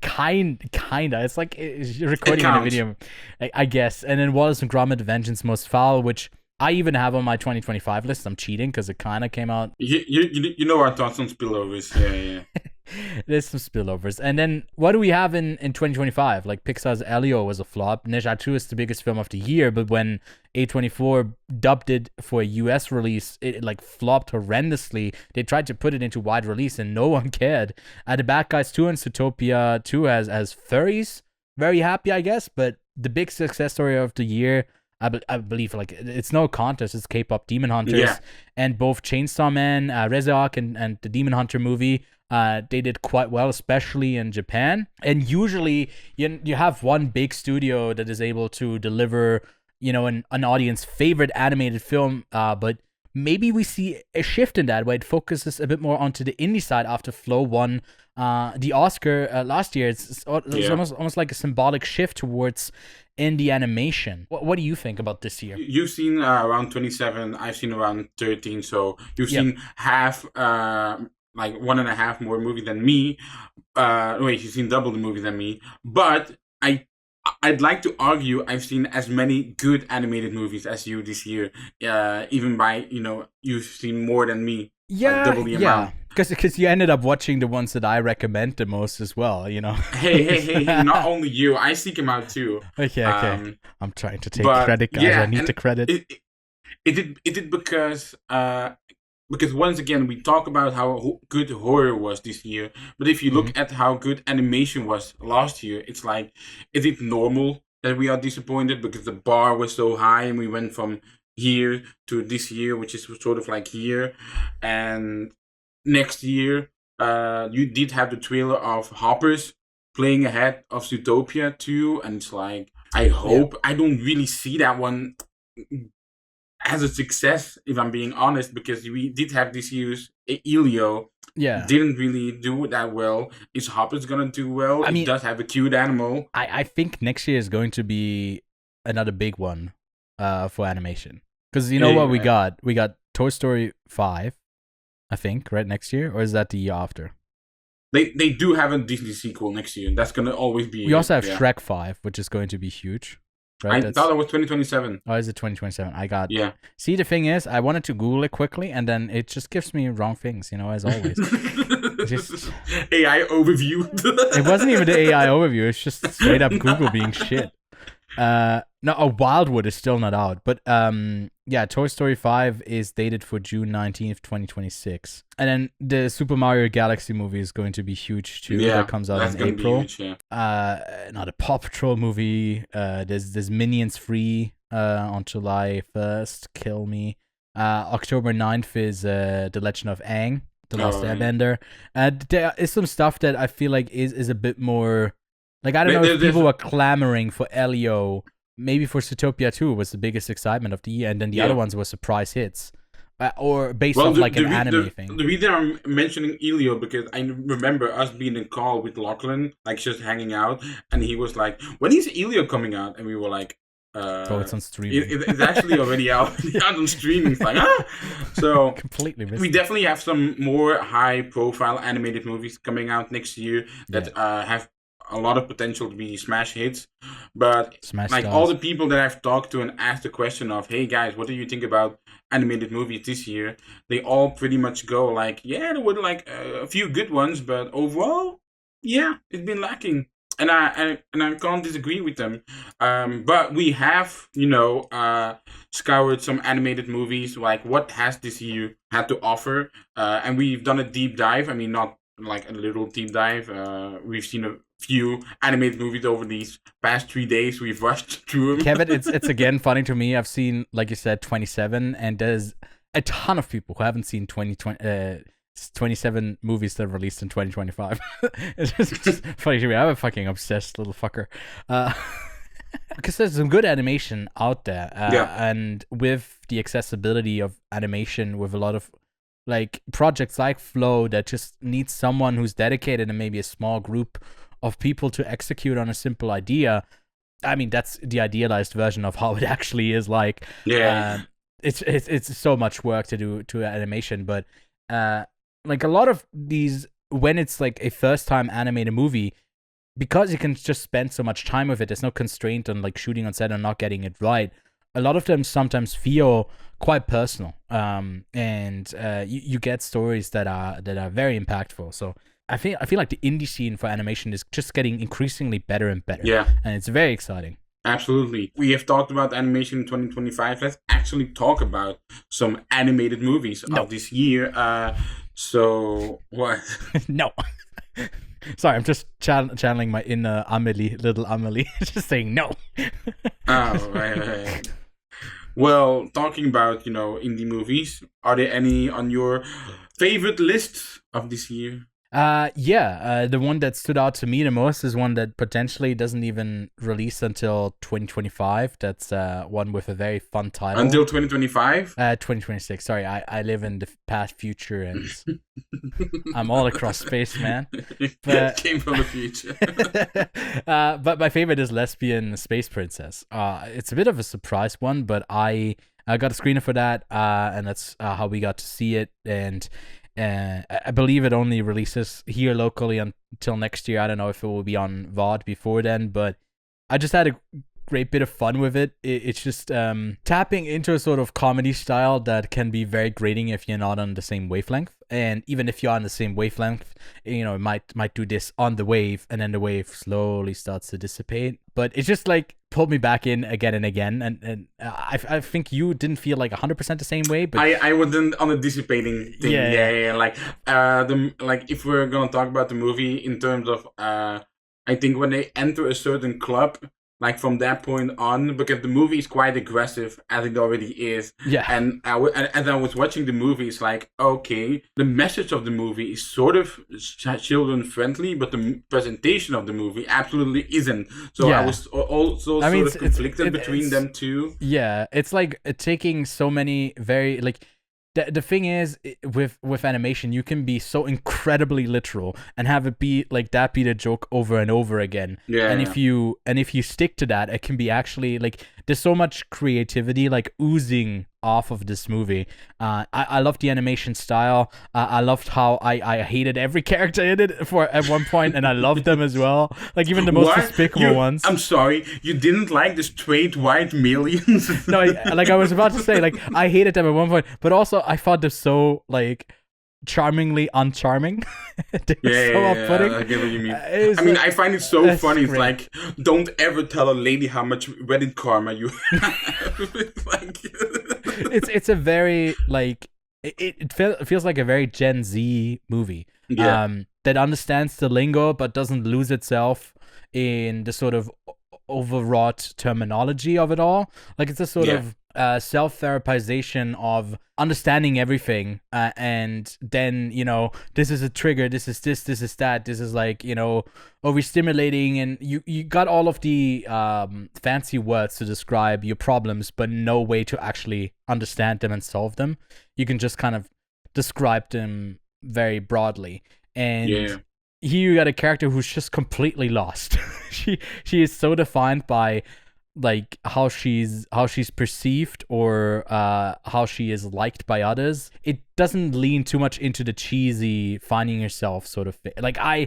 kinda. It's like you're recording in a video, I guess. And then Wallace and Gromit: Vengeance Most Foul, which I even have on my 2025 list. I'm cheating because it kind of came out. You know our thoughts on spillovers. Yeah. There's some spillovers. And then what do we have in 2025? Like Pixar's Elio was a flop. Ne Zha 2 is the biggest film of the year, but when A24 dubbed it for a US release, it like flopped horrendously. They tried to put it into wide release and no one cared. The Bad Guys 2 and Zootopia 2 has furries. Very happy, I guess, but the big success story of the year, I believe, like, it's no contest. It's K-pop Demon Hunters, and both Chainsaw Man, Rezaok, and the Demon Hunter movie. They did quite well, especially in Japan. And usually, you have one big studio that is able to deliver, an audience favorite animated film. But maybe we see a shift in that where it focuses a bit more onto the indie side after Flow won the Oscar last year. It's almost like a symbolic shift towards indie animation. What do you think about this year? You've seen around 27. I've seen around 13. So you've seen half, like 1.5 more movies than me. You've seen double the movies than me. But I'd like to argue I've seen as many good animated movies as you this year. Even by, you've seen more than me. Yeah, like double the amount. Because you ended up watching the ones that I recommend the most as well, Hey, not only you, I seek him out too. Okay. I'm trying to take credit, guys. I need the credit. It did because once again, we talk about how good horror was this year. But if you look at how good animation was last year, it's like, is it normal that we are disappointed because the bar was so high and we went from here to this year, which is sort of like here, and next year you did have the trailer of Hoppers playing ahead of Zootopia too, and it's like, I don't really see that one as a success, if I'm being honest, because we did have this year's Elio. Didn't really do that well. Is Hoppers gonna do well? It does have a cute animal. I think next year is going to be another big one for animation. Because what we got? We got Toy Story 5, I think, right, next year? Or is that the year after? They do have a Disney sequel next year. That's going to always be... We also have Shrek 5, which is going to be huge. Right? I thought it was 2027. Oh, is it 2027? I got... Yeah. See, the thing is, I wanted to Google it quickly, and then it just gives me wrong things, as always. Just AI overview. It wasn't even the AI overview. It's just straight up Google being shit. No, Wildwood is still not out, but Toy Story 5 is dated for June 19th, 2026, and then the Super Mario Galaxy movie is going to be huge too. That comes out in April. Be huge, not a Paw Patrol movie. There's Minions 3 on July 1st. Kill me. October 9th is The Legend of Aang, The Last Airbender. There is some stuff that I feel like is a bit more. Like, I don't know if people were clamoring for Elio. Maybe for Zootopia 2 was the biggest excitement of the year, and then the other ones were surprise hits. Or based on an anime thing. The reason I'm mentioning Elio, because I remember us being in a call with Lachlan, like just hanging out, and he was like, when is Elio coming out? And we were like, it's on streaming. It's actually already out on streaming. It's like, So completely missed we definitely have some more high-profile animated movies coming out next year that have a lot of potential to be smash hits, but all the people that I've talked to and asked the question of, hey guys, what do you think about animated movies this year? They all pretty much go like, there were like a few good ones, but overall, it's been lacking, and I can't disagree with them. But we have scoured some animated movies, like what has this year had to offer, and we've done a deep dive. I mean, not like a little deep dive. We've seen a few animated movies over these past 3 days. We've rushed through them. Kevin, it's again funny to me. I've seen, like you said, 27, and there's a ton of people who haven't seen 27 movies that are released in 2025. It's just funny to me. I'm a fucking obsessed little fucker. Because there's some good animation out there, and with the accessibility of animation, with a lot of like projects like Flow that just needs someone who's dedicated and maybe a small group of people to execute on a simple idea. I mean, that's the idealized version of how it actually is like. It's so much work to do to animation, but like a lot of these, when it's like a first time animated movie, because you can just spend so much time with it, there's no constraint on like shooting on set and not getting it right. A lot of them sometimes feel quite personal, and you get stories that are very impactful. So I feel like the indie scene for animation is just getting increasingly better and better. And it's very exciting. Absolutely. We have talked about animation in 2025. Let's actually talk about some animated movies of this year. So what? No. Sorry, I'm just channeling my inner Amelie, little Amelie, just saying no. Right. Well, talking about, indie movies, are there any on your favorite list of this year? The one that stood out to me the most is one that potentially doesn't even release until 2025. That's one with a very fun title. Until 2025? 2026. Sorry, I live in the past, future, and I'm all across space, man. But came from the future. but my favorite is Lesbian Space Princess. It's a bit of a surprise one, but I got a screener for that, and that's how we got to see it. And I believe it only releases here locally until next year. I don't know if it will be on VOD before then, but I just had a great bit of fun with it. It's just tapping into a sort of comedy style that can be very grating if you're not on the same wavelength. And even if you're on the same wavelength, it might do this on the wave, and then the wave slowly starts to dissipate. But it's just like pulled me back in again and again. And I think you didn't feel like 100% the same way, but I wasn't on a dissipating thing. Yeah. Like if we're gonna talk about the movie in terms of I think when they enter a certain club, like from that point on, because the movie is quite aggressive as it already is. Yeah. And as I was watching the movie, it's like, okay, the message of the movie is sort of children friendly, but the presentation of the movie absolutely isn't. So I was also sort of conflicted between them two. Yeah, it's like taking so many very like. The thing is, with animation, you can be so incredibly literal and have it be like that be the joke over and over again. Yeah. And if you stick to that, it can be actually like there's so much creativity like oozing off of this movie. I love the animation style. I loved how I hated every character in it at one point, and I loved them as well. Like even the most despicable ones. I'm sorry, you didn't like the straight white aliens? No, like I was about to say, like I hated them at one point, but also I thought they're so like charmingly uncharming. They're so off-putting. I get what you mean. I find it so funny. It's like, don't ever tell a lady how much wedding karma you have. It's a very like it feels like a very Gen Z movie. That understands the lingo but doesn't lose itself in the sort of overwrought terminology of it all. Like it's a sort of self-therapization of understanding everything, and then this is a trigger, this is that, this is like overstimulating, and you got all of the fancy words to describe your problems but no way to actually understand them and solve them. You can just kind of describe them very broadly, and here you got a character who's just completely lost. she is so defined by like how she's perceived or how she is liked by others. It doesn't lean too much into the cheesy finding yourself sort of thing. Like I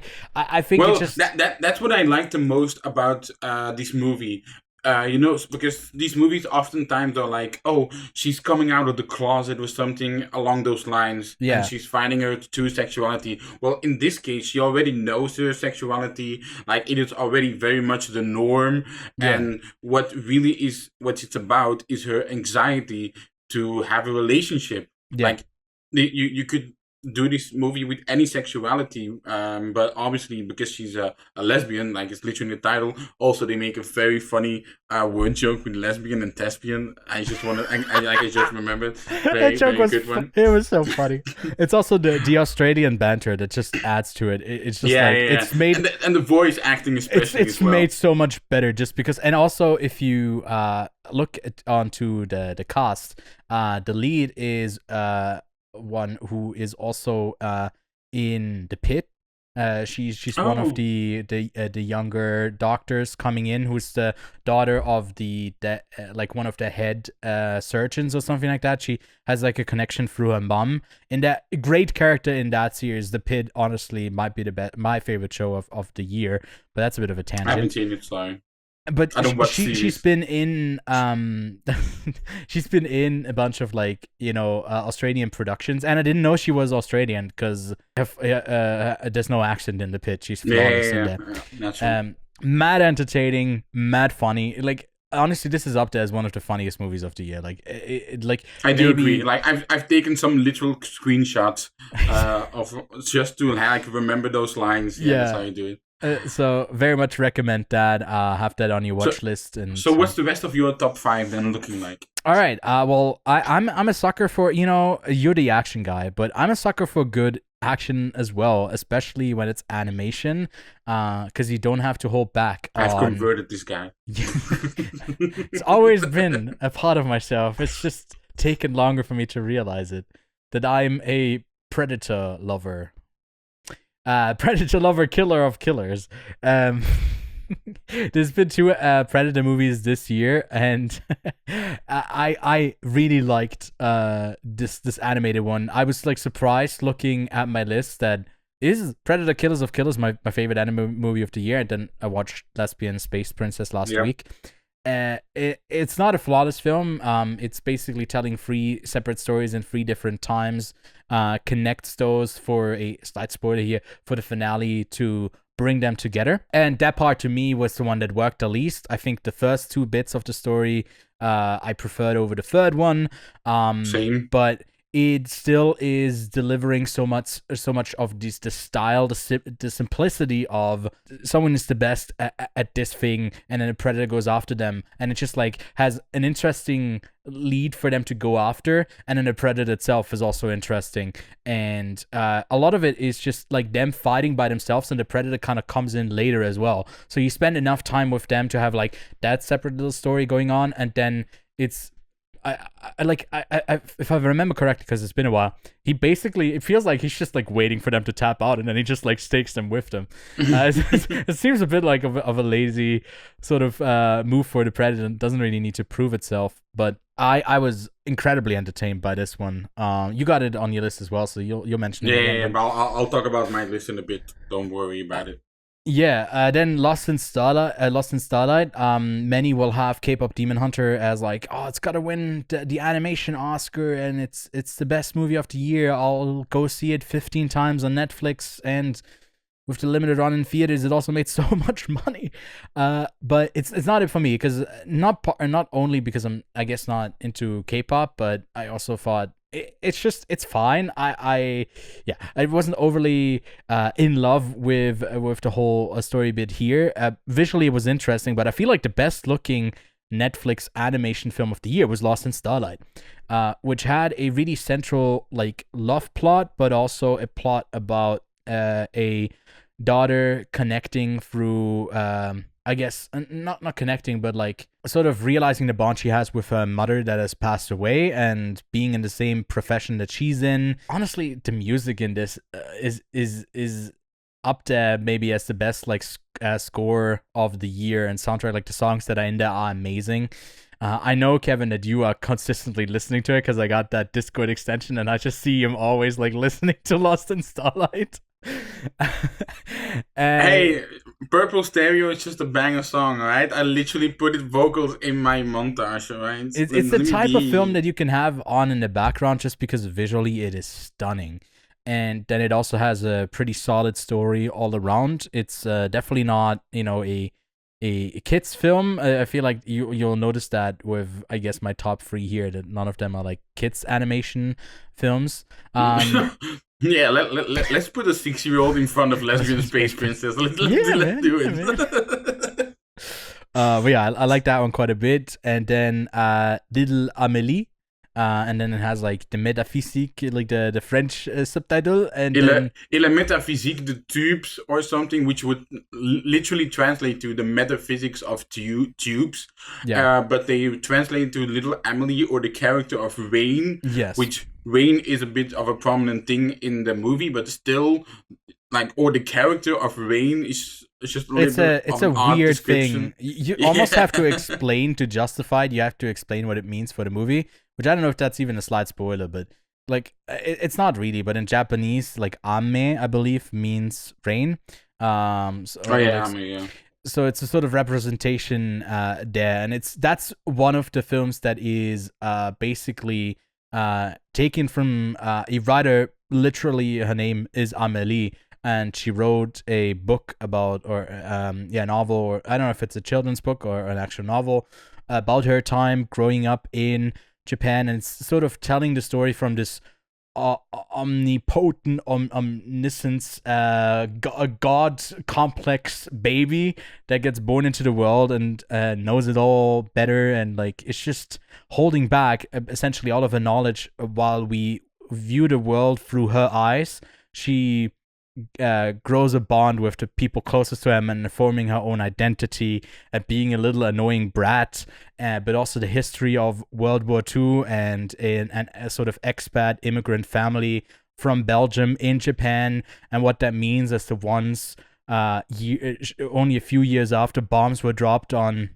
think it's just that's what I like the most about this movie. Because these movies oftentimes are like, oh, she's coming out of the closet or something along those lines, and she's finding her true sexuality. Well, in this case, she already knows her sexuality. Like, it is already very much the norm, and what it's about is her anxiety to have a relationship. Like, you could do this movie with any sexuality, but obviously because she's a lesbian, like it's literally the title. Also, they make a very funny word joke with lesbian and thespian. I just remembered. Very, that joke very was good one. It was so funny. It's also the Australian banter that just adds to it. It's just it's made, and the voice acting especially. It's made so much better just because. And also, if you look onto the cast, the lead is one who is also in The Pit. She's one of the younger doctors coming in, who's the daughter of the like one of the head surgeons or something like that. She has like a connection through her mom. And that great character in that series. The Pit honestly might be my favorite show of the year, but that's a bit of a tangent. I haven't seen it, sorry. But she's been in she's been in a bunch of like Australian productions, and I didn't know she was Australian because there's no accent in The Pit. She's flawless in there. Mad entertaining, mad funny. Like honestly, this is up there as one of the funniest movies of the year. Like I do agree. Like I've taken some literal screenshots of just to like remember those lines. That's how you do it. So very much recommend that. Have that on your So, watch list. And so what's the rest of your top 5 then looking like? all right. Well, I'm a sucker for, you're the action guy, but I'm a sucker for good action as well, especially when it's animation, because you don't have to hold back. I've converted this guy. It's always been a part of myself. It's just taken longer for me to realize it, that I'm a predator lover. Predator lover, killer of killers. There's been 2 Predator movies this year, and I really liked this animated one. I was like surprised looking at my list that is Predator Killers of Killers my favorite anime movie of the year. And then I watched Lesbian Space Princess last week. It's not a flawless film. It's basically telling 3 separate stories in 3 different times. Connects those for a slight spoiler here for the finale to bring them together. And that part to me was the one that worked the least. I think the first 2 bits of the story I preferred over the third one. Same. But it still is delivering so much of the style, the simplicity of someone is the best at this thing, and then a predator goes after them, and it just like has an interesting lead for them to go after, and then the predator itself is also interesting, and a lot of it is just like them fighting by themselves, and the predator kind of comes in later as well. So you spend enough time with them to have like that separate little story going on, and then it's if I remember correctly, because it's been a while, he basically, it feels like he's just like waiting for them to tap out, and then he just like stakes them with them. It seems a bit like of a lazy sort of move for the Predator. It doesn't really need to prove itself, but I was incredibly entertained by this one. You got it on your list as well, so you'll mention it again. Yeah, but I'll talk about my list in a bit. Don't worry about it. Yeah, then Lost in Starlight. Many will have K-pop Demon Hunter as like, oh, it's gotta win the animation Oscar, and it's the best movie of the year. I'll go see it 15 times on Netflix, and with the limited run in theaters, it also made so much money. But it's not it for me, because not only because I'm, I guess, not into K-pop, but I also thought it's fine. I wasn't overly in love with the whole story bit here. Visually it was interesting, but I feel like the best looking Netflix animation film of the year was Lost in Starlight, which had a really central like love plot, but also a plot about a daughter connecting through I guess not connecting, but like sort of realizing the bond she has with her mother that has passed away, and being in the same profession that she's in. Honestly, the music in this is up there maybe as the best like score of the year and soundtrack. Like the songs that are in there are amazing. I know, Kevin, that you are consistently listening to it because I got that Discord extension, and I just see him always like listening to Lost in Starlight. Hey, Purple Stereo is just a banger song, alright? I literally put it vocals in my montage, alright? It's the type of film that you can have on in the background just because visually it is stunning. And then it also has a pretty solid story all around. It's definitely not, a kids film. I feel like you'll notice that with, I guess, my top 3 here, that none of them are like kids animation films. Yeah, let's put a 6-year-old in front of Lesbian Space Princess. Let's do it. But yeah, I like that one quite a bit. And then Little Amélie. And then it has like the Métaphysique, like the French subtitle. And then Et la métaphysique de tubes or something, which would literally translate to the metaphysics of tubes. Yeah. But they translate to Little Amelie, or the character of Rain. Yes. Which Rain is a bit of a prominent thing in the movie, but still, like, or the character of Rain is just a little bit it's of a weird description. thing. You almost have to explain to justify it. You have to explain what it means for the movie, which I don't know if that's even a slight spoiler, but like it's not really. But in Japanese, like ame, I believe, means rain. Ame, yeah. So it's a sort of representation there, and that's one of the films that is basically taken from a writer. Literally, her name is Amélie, and she wrote a book about, or a novel, or I don't know if it's a children's book or an actual novel about her time growing up in Japan, and it's sort of telling the story from this omnipotent, omniscience, god complex baby that gets born into the world and knows it all better, and like it's just holding back essentially all of her knowledge while we view the world through her eyes. She grows a bond with the people closest to him and forming her own identity, being a little annoying brat, but also the history of World War II and a sort of expat immigrant family from Belgium in Japan, and what that means as the ones only a few years after bombs were dropped on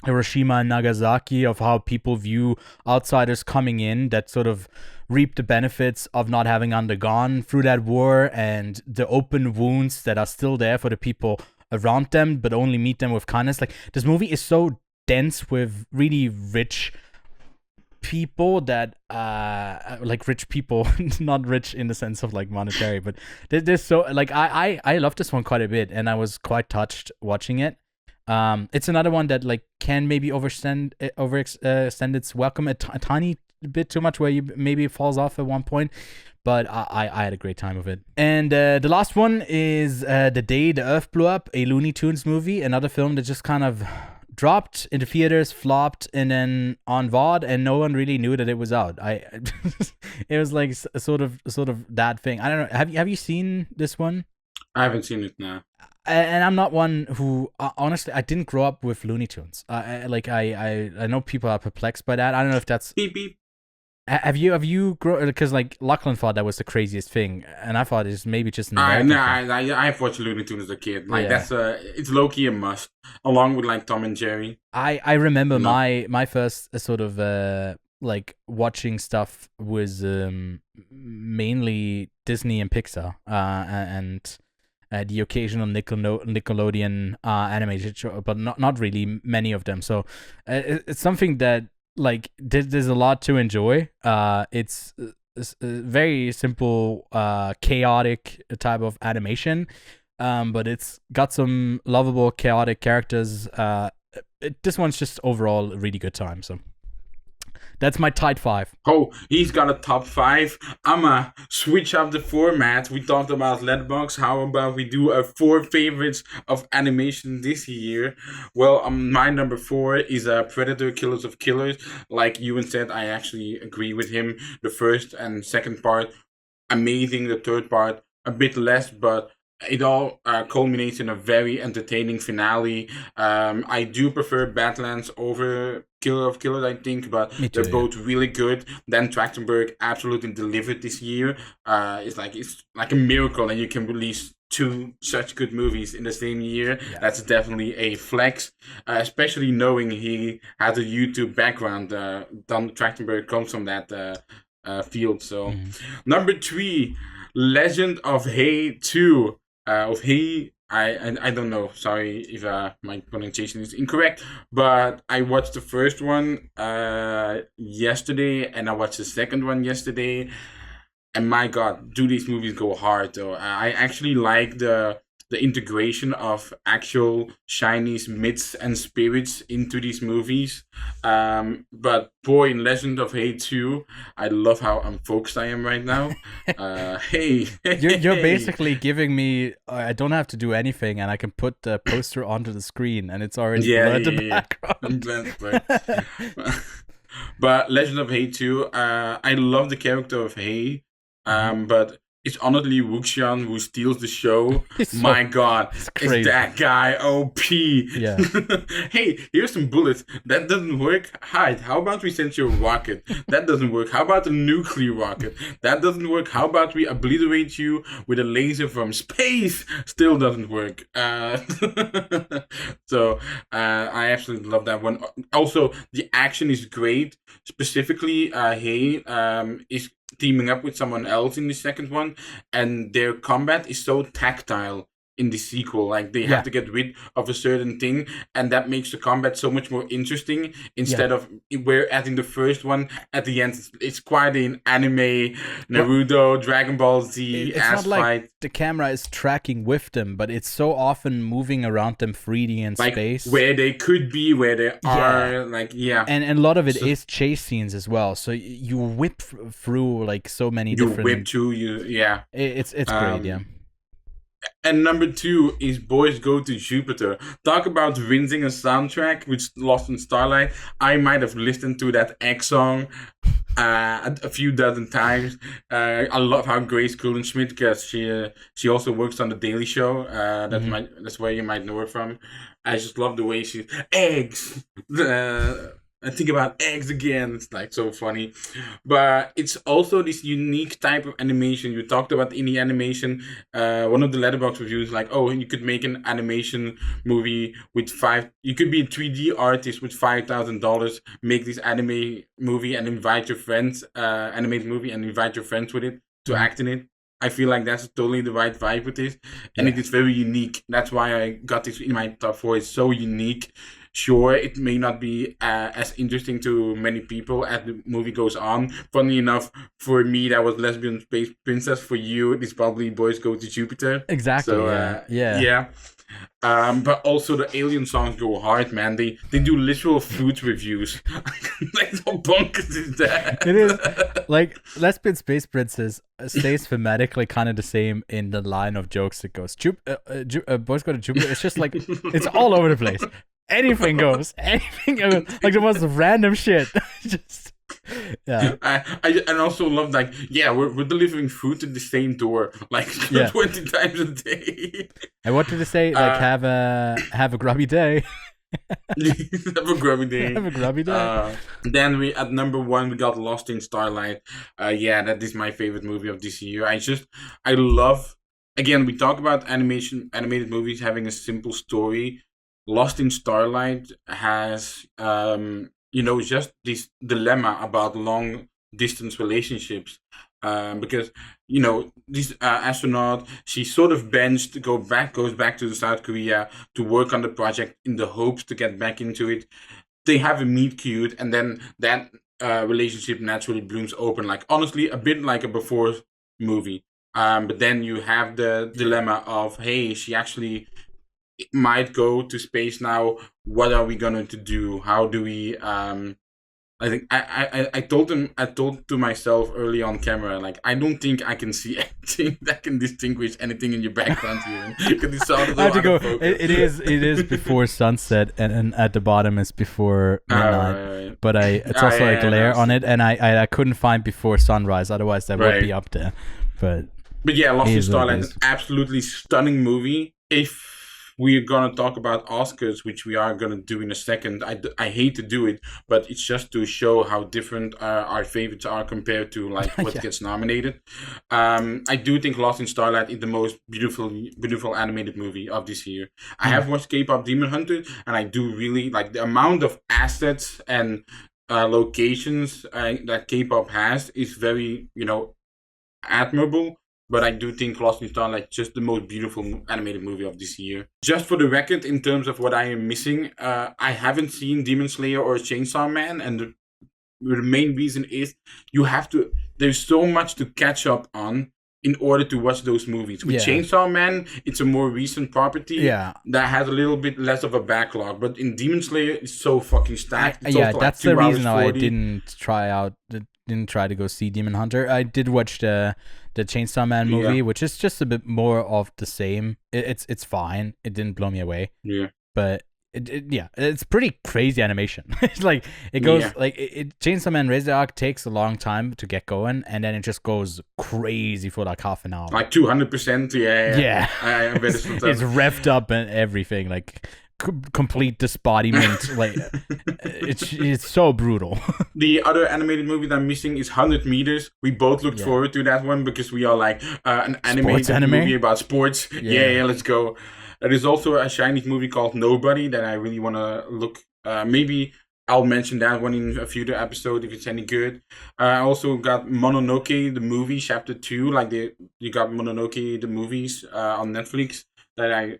Hiroshima and Nagasaki, of how people view outsiders coming in that sort of reap the benefits of not having undergone through that war, and the open wounds that are still there for the people around them, but only meet them with kindness. Like, this movie is so dense with really rich people that like rich people, not rich in the sense of like monetary, but there's so like I love this one quite a bit, and I was quite touched watching it. It's another one that like can maybe overextend its welcome a tiny bit too much, where you maybe it falls off at one point, but I had a great time with it. And the last one is The Day the Earth Blew Up, a Looney Tunes movie, another film that just kind of dropped into theaters, flopped, and then on VOD, and no one really knew that it was out. It was like sort of that thing. I don't know. Have you seen this one? I haven't seen it now. And I'm not one who, honestly, I didn't grow up with Looney Tunes. I know people are perplexed by that. I don't know if that's beep beep. Have you grown? Because like Lachlan thought that was the craziest thing, and I thought it's maybe just an American thing. I've watched Looney Tunes as a kid. Like that's it's low key a must, along with like Tom and Jerry. I remember my first sort of like watching stuff was mainly Disney and Pixar, and the occasional Nickelodeon animated show, but not really many of them. So it's something that like there's a lot to enjoy. It's a very simple, chaotic type of animation, but it's got some lovable, chaotic characters. This one's just overall a really good time. So that's my tight 5. Oh, he's got a top 5. I'ma switch up the format. We talked about Letterboxd. How about we do a 4 favorites of animation this year? Well, my number 4 is Predator: Killers of Killers. Like Ewan said, I actually agree with him. The first and second part, amazing. The third part, a bit less, but it all culminates in a very entertaining finale. I do prefer Badlands over Killer of Killers, I think, but they're both really good. Dan Trachtenberg absolutely delivered this year. It's like a miracle that you can release 2 such good movies in the same year. Yeah. That's definitely a flex, especially knowing he has a YouTube background. Dan Trachtenberg comes from that field. So, number 3, Legend of Hay 2. Of Hay, I don't know. Sorry if my pronunciation is incorrect, but I watched the first one yesterday, and I watched the second one yesterday, and my God, do these movies go hard though? I actually like the integration of actual Chinese myths and spirits into these movies. But boy, in Legend of Hay 2, I love how unfocused I am right now. Hey, you're basically giving me. I don't have to do anything, and I can put the poster onto the screen, and it's already blurred the background. But Legend of Hay 2, I love the character of Hay, but it's honestly Wuxian who steals the show. My God, is that guy OP? Yeah. Hey, here's some bullets. That doesn't work. Hide. How about we send you a rocket? That doesn't work. How about a nuclear rocket? That doesn't work. How about we obliterate you with a laser from space? Still doesn't work. So I absolutely love that one. Also, the action is great. Specifically, Hay is teaming up with someone else in the second one, and their combat is so tactile. in the sequel. Like they have to get rid of a certain thing, and that makes the combat so much more interesting. Instead of where in the first one, at the end, it's quite an anime Naruto, Dragon Ball Z it's ass not fight. like the camera is tracking with them, but it's so often moving around them 3D in like space, where they could be, where they are. Like and a lot of it is chase scenes as well. So you whip through like so many different. You whip through. It's great. Yeah. And number 2 is Boys Go to Jupiter. Talk about rinsing a soundtrack with Lost in Starlight. I might have listened to that X song a few dozen times. I love how Grace Schmidt, because she also works on the Daily Show. That's where you might know her from. I just love the way she's eggs. I think about eggs again. It's like so funny, but it's also this unique type of animation. You talked about indie animation. One of the Letterboxd reviews, like, oh, you could make an animation movie with you could be a 3D artist with $5,000, make this anime movie and invite your friends, animated movie, and invite your friends with it to act in it. I feel like that's totally the right vibe with this, and it is very unique. That's why I got this in my top 4. It's so unique. Sure, it may not be as interesting to many people as the movie goes on. Funny enough, for me, that was Lesbian Space Princess. For you, it's probably Boys Go to Jupiter. Exactly. So, yeah. But also the Alien songs go hard, man. They do literal food reviews. Like, how bonkers is that? It is. Like, Lesbian Space Princess stays thematically kind of the same in the line of jokes that goes, Boys Go to Jupiter. It's just like, it's all over the place. Anything goes. Anything goes. Like the most random shit. Just I also love like we're delivering food to the same door like 20 times a day. And what did it say? Like have a grubby day. Have a grubby day. Have a grubby day. Then we at number 1 we got Lost in Starlight. That is my favorite movie of this year. I love. Again, we talk about animated movies having a simple story. Lost in Starlight has, just this dilemma about long distance relationships. Because, this astronaut, she sort of goes back to South Korea to work on the project in the hopes to get back into it. They have a meet cute, and then that relationship naturally blooms open. Like, honestly, a bit like a Before movie. But then you have the dilemma of, hey, she actually might go to space now. What are we going to do? How do we I think I told to myself early on camera, like, I don't think I can see anything that can distinguish anything in your background here. Because it sounds so I have to go. It is before sunset, and at the bottom is before midnight. Right. But it's also a glare on it, and I couldn't find before sunrise. Otherwise, that would be up there. But yeah, Lost in Starlight is an absolutely stunning movie. If we're going to talk about Oscars, which we are going to do in a second. I hate to do it, but it's just to show how different our favorites are compared to like what gets nominated. I do think Lost in Starlight is the most beautiful animated movie of this year. I have watched K-Pop Demon Hunter, and I do really like the amount of assets and locations that K-Pop has is very, admirable. But I do think Lost in Starlight is just the most beautiful animated movie of this year. Just for the record, in terms of what I am missing, I haven't seen Demon Slayer or Chainsaw Man, and the main reason is there's so much to catch up on in order to watch those movies. With Chainsaw Man, it's a more recent property that has a little bit less of a backlog. But in Demon Slayer, it's so fucking stacked. That's the reason why I didn't try to go see Demon Hunter. I did watch the Chainsaw Man movie, which is just a bit more of the same. It's fine. It didn't blow me away. Yeah. But it's pretty crazy animation. It's like it goes Chainsaw Man Razor Arc takes a long time to get going, and then it just goes crazy for like half an hour. Like 200%. Yeah. I bet it's revved up and everything. Like complete disembodiment. Like it's so brutal. The other animated movie that I'm missing is 100 Meters. We both looked forward to that one because we are like an animated movie about sports. Yeah, let's go. There's also a Chinese movie called Nobody that I really want to look. Maybe I'll mention that one in a future episode if it's any good. I also got Mononoke the movie chapter 2. Like you got Mononoke the movies on Netflix. that I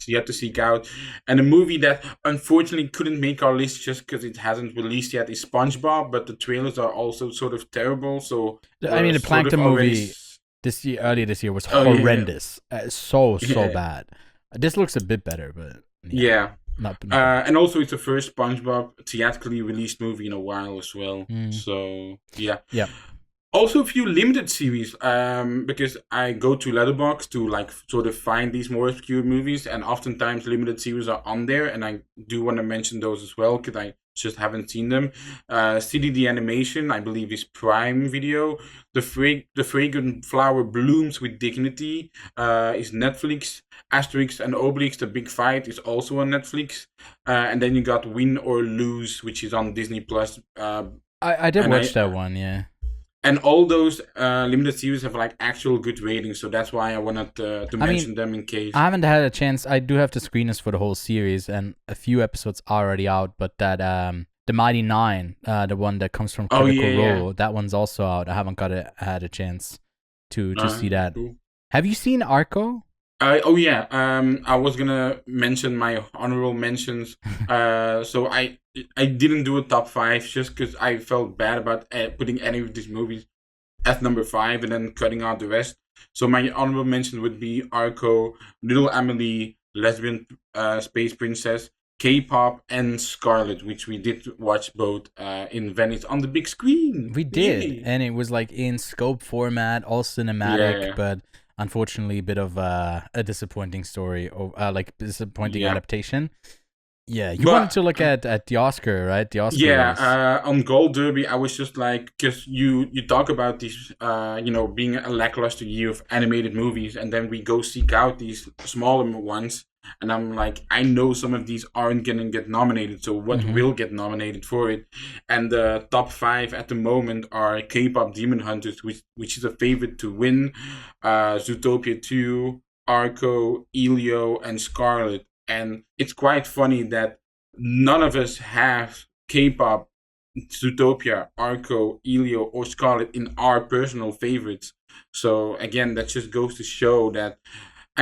yet to seek out. And a movie that unfortunately couldn't make our list just because it hasn't released yet is SpongeBob, but the trailers are also sort of terrible. So I mean, we're the sort of Plankton already. movie earlier this year was Oh yeah, horrendous. So yeah, bad. This looks a bit better, but yeah, yeah. not bad. And also, it's the first SpongeBob theatrically released movie in a while as well. Mm. So yeah. Yeah. Also, a few limited series, because I go to Letterboxd to like sort of find these more obscure movies, and oftentimes limited series are on there, and I do want to mention those as well because I just haven't seen them. City the Animation, I believe, is Prime Video. The Fragrant Flower Blooms with Dignity is Netflix. Asterix and Obelix: The Big Fight is also on Netflix, and then you got Win or Lose, which is on Disney Plus. I did watch that one, yeah. And all those limited series have like actual good ratings, so that's why I wanted to mention them in case. I haven't had a chance. I do have the screeners for the whole series, and a few episodes are already out. But that the Mighty Nine, the one that comes from Critical Role, that one's also out. I haven't had a chance to see that. Cool. Have you seen Arco? I was gonna mention my honorable mentions. So I didn't do a top 5 just because I felt bad about putting any of these movies as number 5 and then cutting out the rest. So my honorable mention would be Arco, Little Emily, Lesbian Space Princess, K-pop, and Scarlet, which we did watch both in Venice on the big screen. We did, and it was like in scope format, all cinematic, but unfortunately a bit of a disappointing story, or like disappointing adaptation. Yeah, you wanted to look at the Oscar, right? The Oscar. Yeah, on Gold Derby, I was just like, because you talk about these, being a lackluster year of animated movies, and then we go seek out these smaller ones, and I'm like, I know some of these aren't gonna get nominated, so what will get nominated for it? And the top 5 at the moment are K-pop Demon Hunters, which is a favorite to win, Zootopia 2, Arco, Elio, and Scarlet. And it's quite funny that none of us have K-pop, Zootopia, Arco, Elio, or Scarlet in our personal favorites. So again, that just goes to show that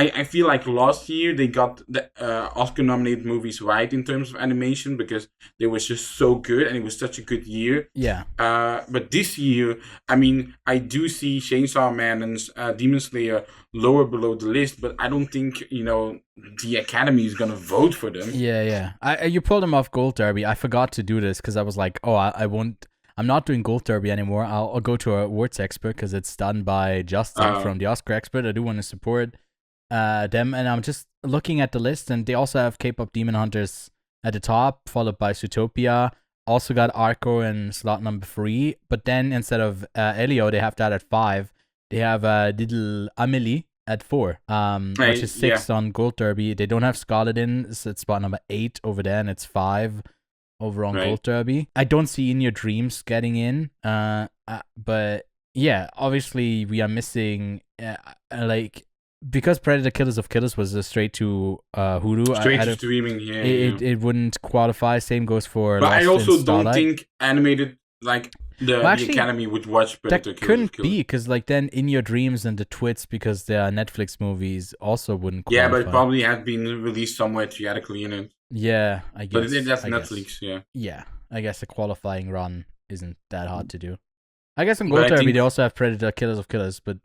I feel like last year they got the Oscar-nominated movies right in terms of animation because they were just so good and it was such a good year. Yeah. But this year, I mean, I do see Chainsaw Man and Demon Slayer lower below the list, but I don't think, the Academy is going to vote for them. Yeah. You pulled them off Gold Derby. I forgot to do this because I was like, I won't. I'm not doing Gold Derby anymore. I'll go to a awards expert because it's done by Justin from the Oscar expert. I do want to support them, and I'm just looking at the list, and they also have K-pop Demon Hunters at the top, followed by Zootopia. Also got Arco in slot number 3, but then instead of Elio, they have that at 5. They have Little Amelie at 4, which is 6 on Gold Derby. They don't have Scarlet in, so it's spot number 8 over there, and it's 5 over on Gold Derby. I don't see In Your Dreams getting in, but yeah, obviously we are missing because Predator Killers of Killers was straight to Hulu. Straight to streaming, it wouldn't qualify. Same goes for. But Lost I also in Starlight. don't think animated the Academy would watch Predator Killers. That couldn't be because then In Your Dreams and the Twits, because they are Netflix movies, also wouldn't qualify. Yeah, but it probably has been released somewhere theatrically in it. Yeah, I guess. But that's Netflix, yeah. Yeah, I guess a qualifying run isn't that hard to do. I guess in Gold Derby they also have Predator Killers of Killers, but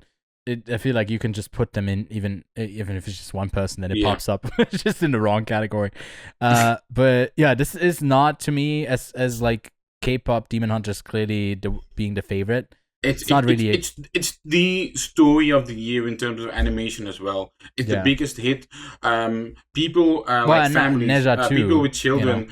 I feel like you can just put them in even if it's just one person, then it pops up just in the wrong category. But yeah, this is not to me as like K-pop Demon Hunters clearly being the favorite. It's not really. It's the story of the year in terms of animation as well. It's the biggest hit. People like families, people with children,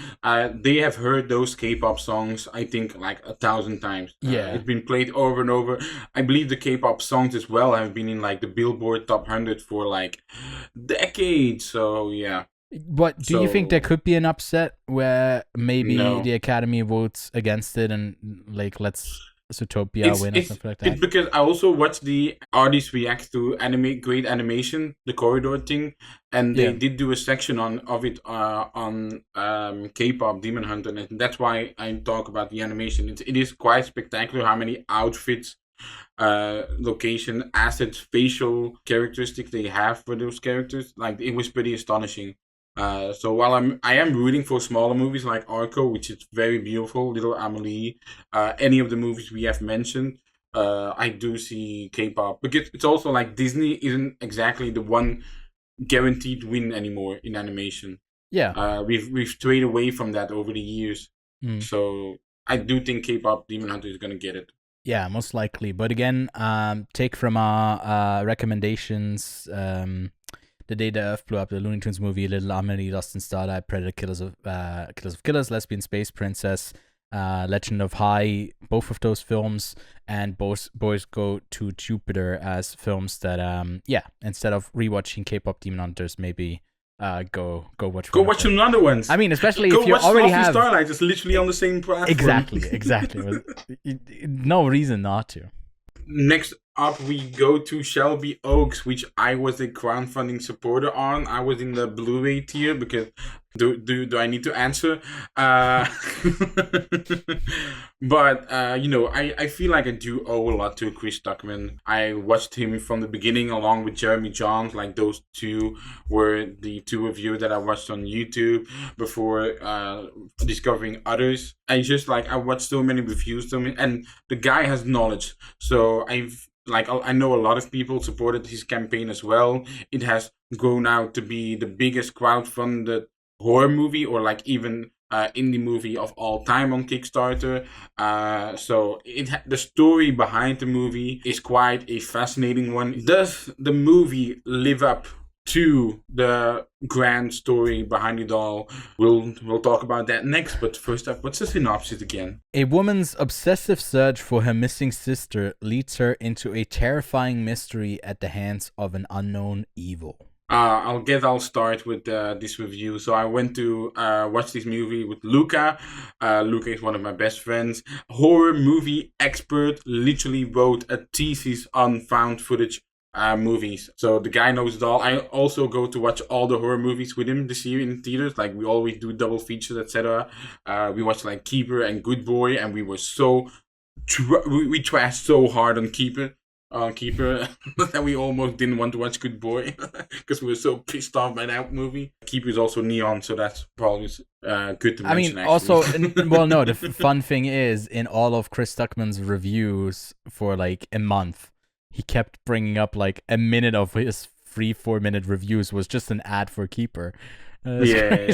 they have heard those K-pop songs. I think like 1,000 times. It's been played over and over. I believe the K-pop songs as well have been in like the Billboard Top 100 for like decades. So yeah. But do you think there could be an upset where maybe the Academy votes against it and like let's Zootopia win or something like that? It's because I also watched the artists react to great animation, the corridor thing, and they did do a section of it on K-pop Demon Hunter, and that's why I talk about the animation. It is quite spectacular how many outfits location, assets, facial characteristics they have for those characters. Like it was pretty astonishing. So while I am rooting for smaller movies like Arco, which is very beautiful, Little Amelie, any of the movies we have mentioned, I do see K-pop because it's also like Disney isn't exactly the one guaranteed win anymore in animation. Yeah. We've strayed away from that over the years. Mm. So I do think K-pop Demon Hunter is gonna get it. Yeah, most likely. But again, take from our recommendations. The Day the Earth Blew Up, the Looney Tunes movie, Little Amelie, Lost in Starlight, Predator, Killers of Killers, Lesbian Space Princess, Legend of High, both of those films, and both Boys Go to Jupiter as films that, instead of rewatching K-pop Demon Hunters, maybe go watch. Go watch some other ones. I mean, especially go if you watch already Lost in have Starlight. It's literally on the same platform. Exactly. No reason not to. Next up, we go to Shelby Oaks, which I was a crowdfunding supporter on. I was in the Blu-ray tier because do I need to answer? But I feel like I do owe a lot to Chris Stuckmann. I watched him from the beginning along with Jeremy Johns. Like those two were the two reviewers that I watched on YouTube before discovering others. I watched so many reviews of him, and the guy has knowledge. So I know a lot of people supported his campaign as well. It has grown out to be the biggest crowdfunded horror movie, or like even indie movie of all time on Kickstarter. So the story behind the movie is quite a fascinating one. Does the movie live up to the grand story behind it all? We'll talk about that next, but first up, what's the synopsis again? A woman's obsessive search for her missing sister leads her into a terrifying mystery at the hands of an unknown evil. I'll start with this review. So I went to watch this movie with Luca. Luca is one of my best friends. Horror movie expert, literally wrote a thesis on found footage movies. So the guy knows it all. I also go to watch all the horror movies with him this year in theaters. Like we always do double features, etc. We watched like Keeper and Good Boy, and we were we trashed so hard on Keeper that we almost didn't want to watch Good Boy because we were so pissed off by that movie. Keeper is also neon, so that's probably good to mention. I mean, also, no, the fun thing is, in all of Chris Stuckmann's reviews for like a month, he kept bringing up like a minute of his 3-4 minute reviews was just an ad for Keeper. Yeah.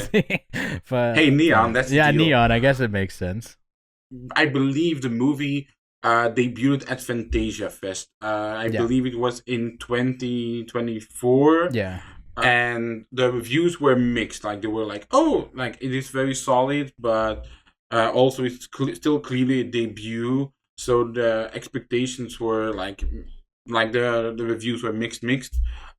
But hey, neon, that's the deal. Neon, I guess it makes sense. I believe the movie debuted at Fantasia Fest. I believe it was in 2024. Yeah. And the reviews were mixed. Like they were like, oh, like it is very solid, but also it's still clearly a debut. So the expectations were like the reviews were mixed.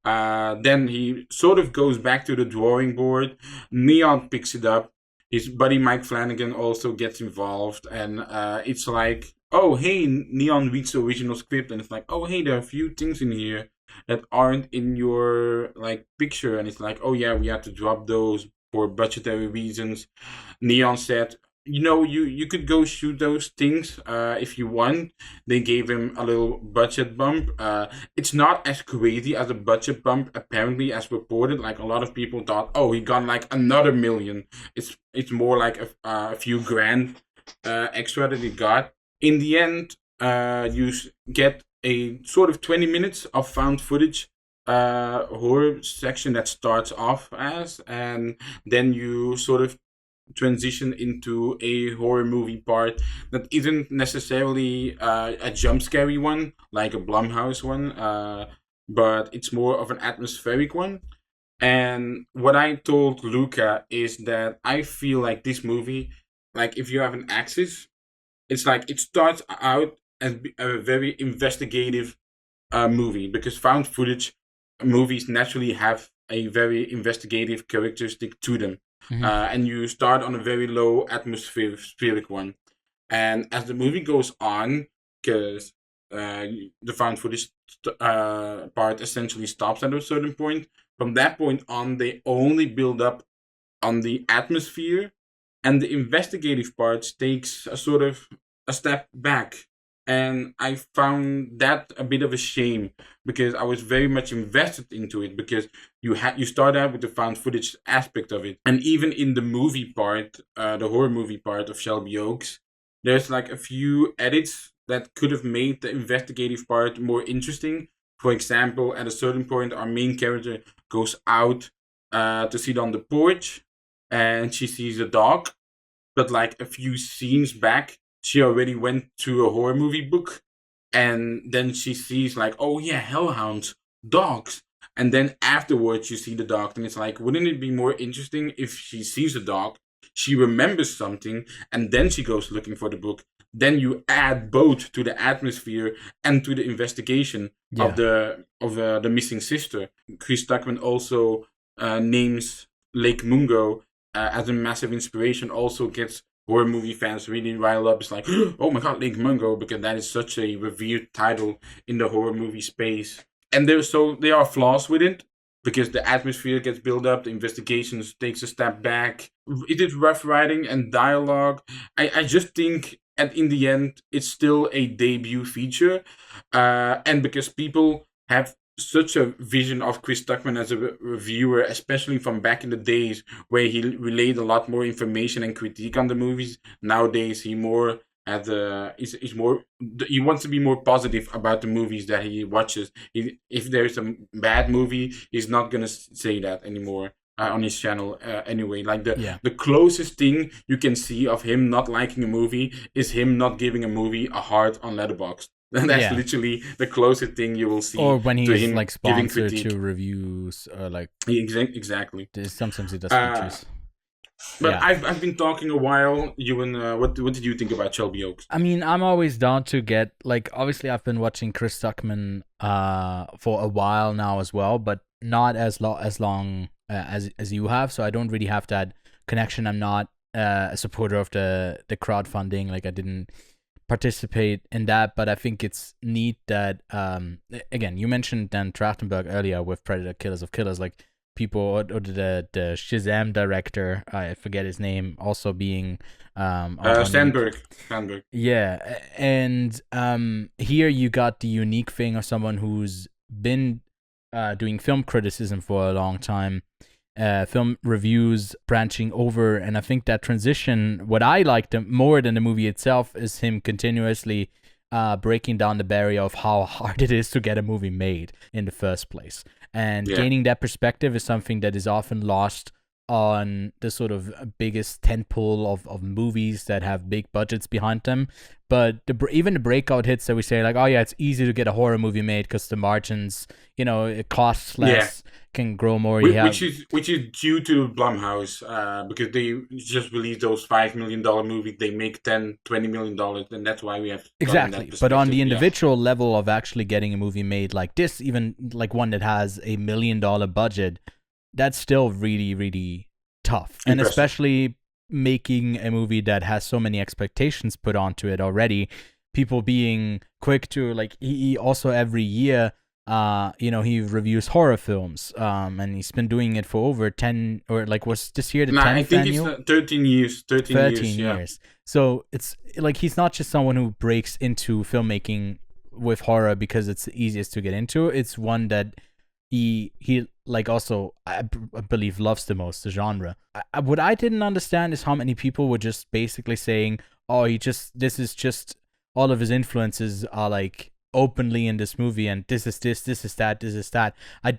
Then he sort of goes back to the drawing board. Neon picks it up. His buddy Mike Flanagan also gets involved, and it's like, oh, hey, Neon reads the original script, and it's like, oh, hey, there are a few things in here that aren't in your like picture, and it's like, oh yeah, we had to drop those for budgetary reasons. Neon said, you could go shoot those things if you want. They gave him a little budget bump. It's not as crazy as a budget bump apparently as reported. Like a lot of people thought, oh, he got like another $1 million. It's more like a few grand extra that he got. In the end, you get a sort of 20 minutes of found footage horror section that starts off as, and then you sort of transition into a horror movie part that isn't necessarily a jump scary one like a Blumhouse one, but it's more of an atmospheric one. And what I told Luca is that I feel like this movie, like if you have an axis, it's like it starts out as a very investigative movie, because found footage movies naturally have a very investigative characteristic to them. Mm-hmm. And you start on a very low atmospheric one. And as the movie goes on, because the found footage part essentially stops at a certain point, from that point on, they only build up on the atmosphere, and the investigative part takes a sort of a step back. And I found that a bit of a shame because I was very much invested into it because you start out with the found footage aspect of it, and even in the movie part, the horror movie part of Shelby Oaks, there's like a few edits that could have made the investigative part more interesting. For example, at a certain point, our main character goes out to sit on the porch, and she sees a dog, but like a few scenes back, she already went to a horror movie book, and then she sees like, oh yeah, hellhounds, dogs, and then afterwards you see the dog, and it's like, wouldn't it be more interesting if she sees a dog, she remembers something, and then she goes looking for the book? Then you add both to the atmosphere and to the investigation of the missing sister. Chris Stuckmann also names Lake Mungo as a massive inspiration. Also gets horror movie fans really riled up. It's like, oh my god, Lake Mungo, because that is such a revered title in the horror movie space. And there are flaws with it because the atmosphere gets built up, the investigations takes a step back. It is rough writing and dialogue. I just think in the end it's still a debut feature, and because people have such a vision of Chris Stuckmann as a reviewer, especially from back in the days where he relayed a lot more information and critique on the movies. Nowadays, he more is more, he wants to be more positive about the movies that he watches. If there's a bad movie, he's not gonna say that anymore. On his channel, anyway, like the closest thing you can see of him not liking a movie is him not giving a movie a heart on Letterboxd. That's literally the closest thing you will see. Or when he's him like sponsored to reviews, or like exactly. Sometimes he does features. But I've been talking a while. Ewan, what did you think about Shelby Oaks? I mean, I'm always down to get, like, obviously I've been watching Chris Stuckmann for a while now as well, but not as long as you have, so I don't really have that connection. I'm not a supporter of the crowdfunding. Like, I didn't participate in that, but I think it's neat that again, you mentioned Dan Trachtenberg earlier with Predator Killers of Killers, like people, or the Shazam director, I forget his name, also being Sandberg. Yeah, and here you got the unique thing of someone who's been doing film criticism for a long time, film reviews, branching over, and I think that transition, what I liked more than the movie itself, is him continuously breaking down the barrier of how hard it is to get a movie made in the first place. And gaining that perspective is something that is often lost on the sort of biggest tentpole of movies that have big budgets behind them. But even the breakout hits that we say, like, oh yeah, it's easy to get a horror movie made because the margins, it costs less, can grow more. Which is due to Blumhouse, because they just released those $5 million movies. They make $10-20 million, and that's why we have exactly. But on the individual level of actually getting a movie made like this, even like one that has $1 million budget, that's still really, really tough. And especially making a movie that has so many expectations put onto it already, people being quick to, like, he also every year, he reviews horror films, and he's been doing it for over 10, or like, was this year the 10th I think annual? It's 13 years. 13 years. So it's like, he's not just someone who breaks into filmmaking with horror because it's the easiest to get into. It's one that he like also, I believe, loves the most, the genre. What I didn't understand is how many people were just basically saying, oh, this is just, all of his influences are like openly in this movie, and this is that. I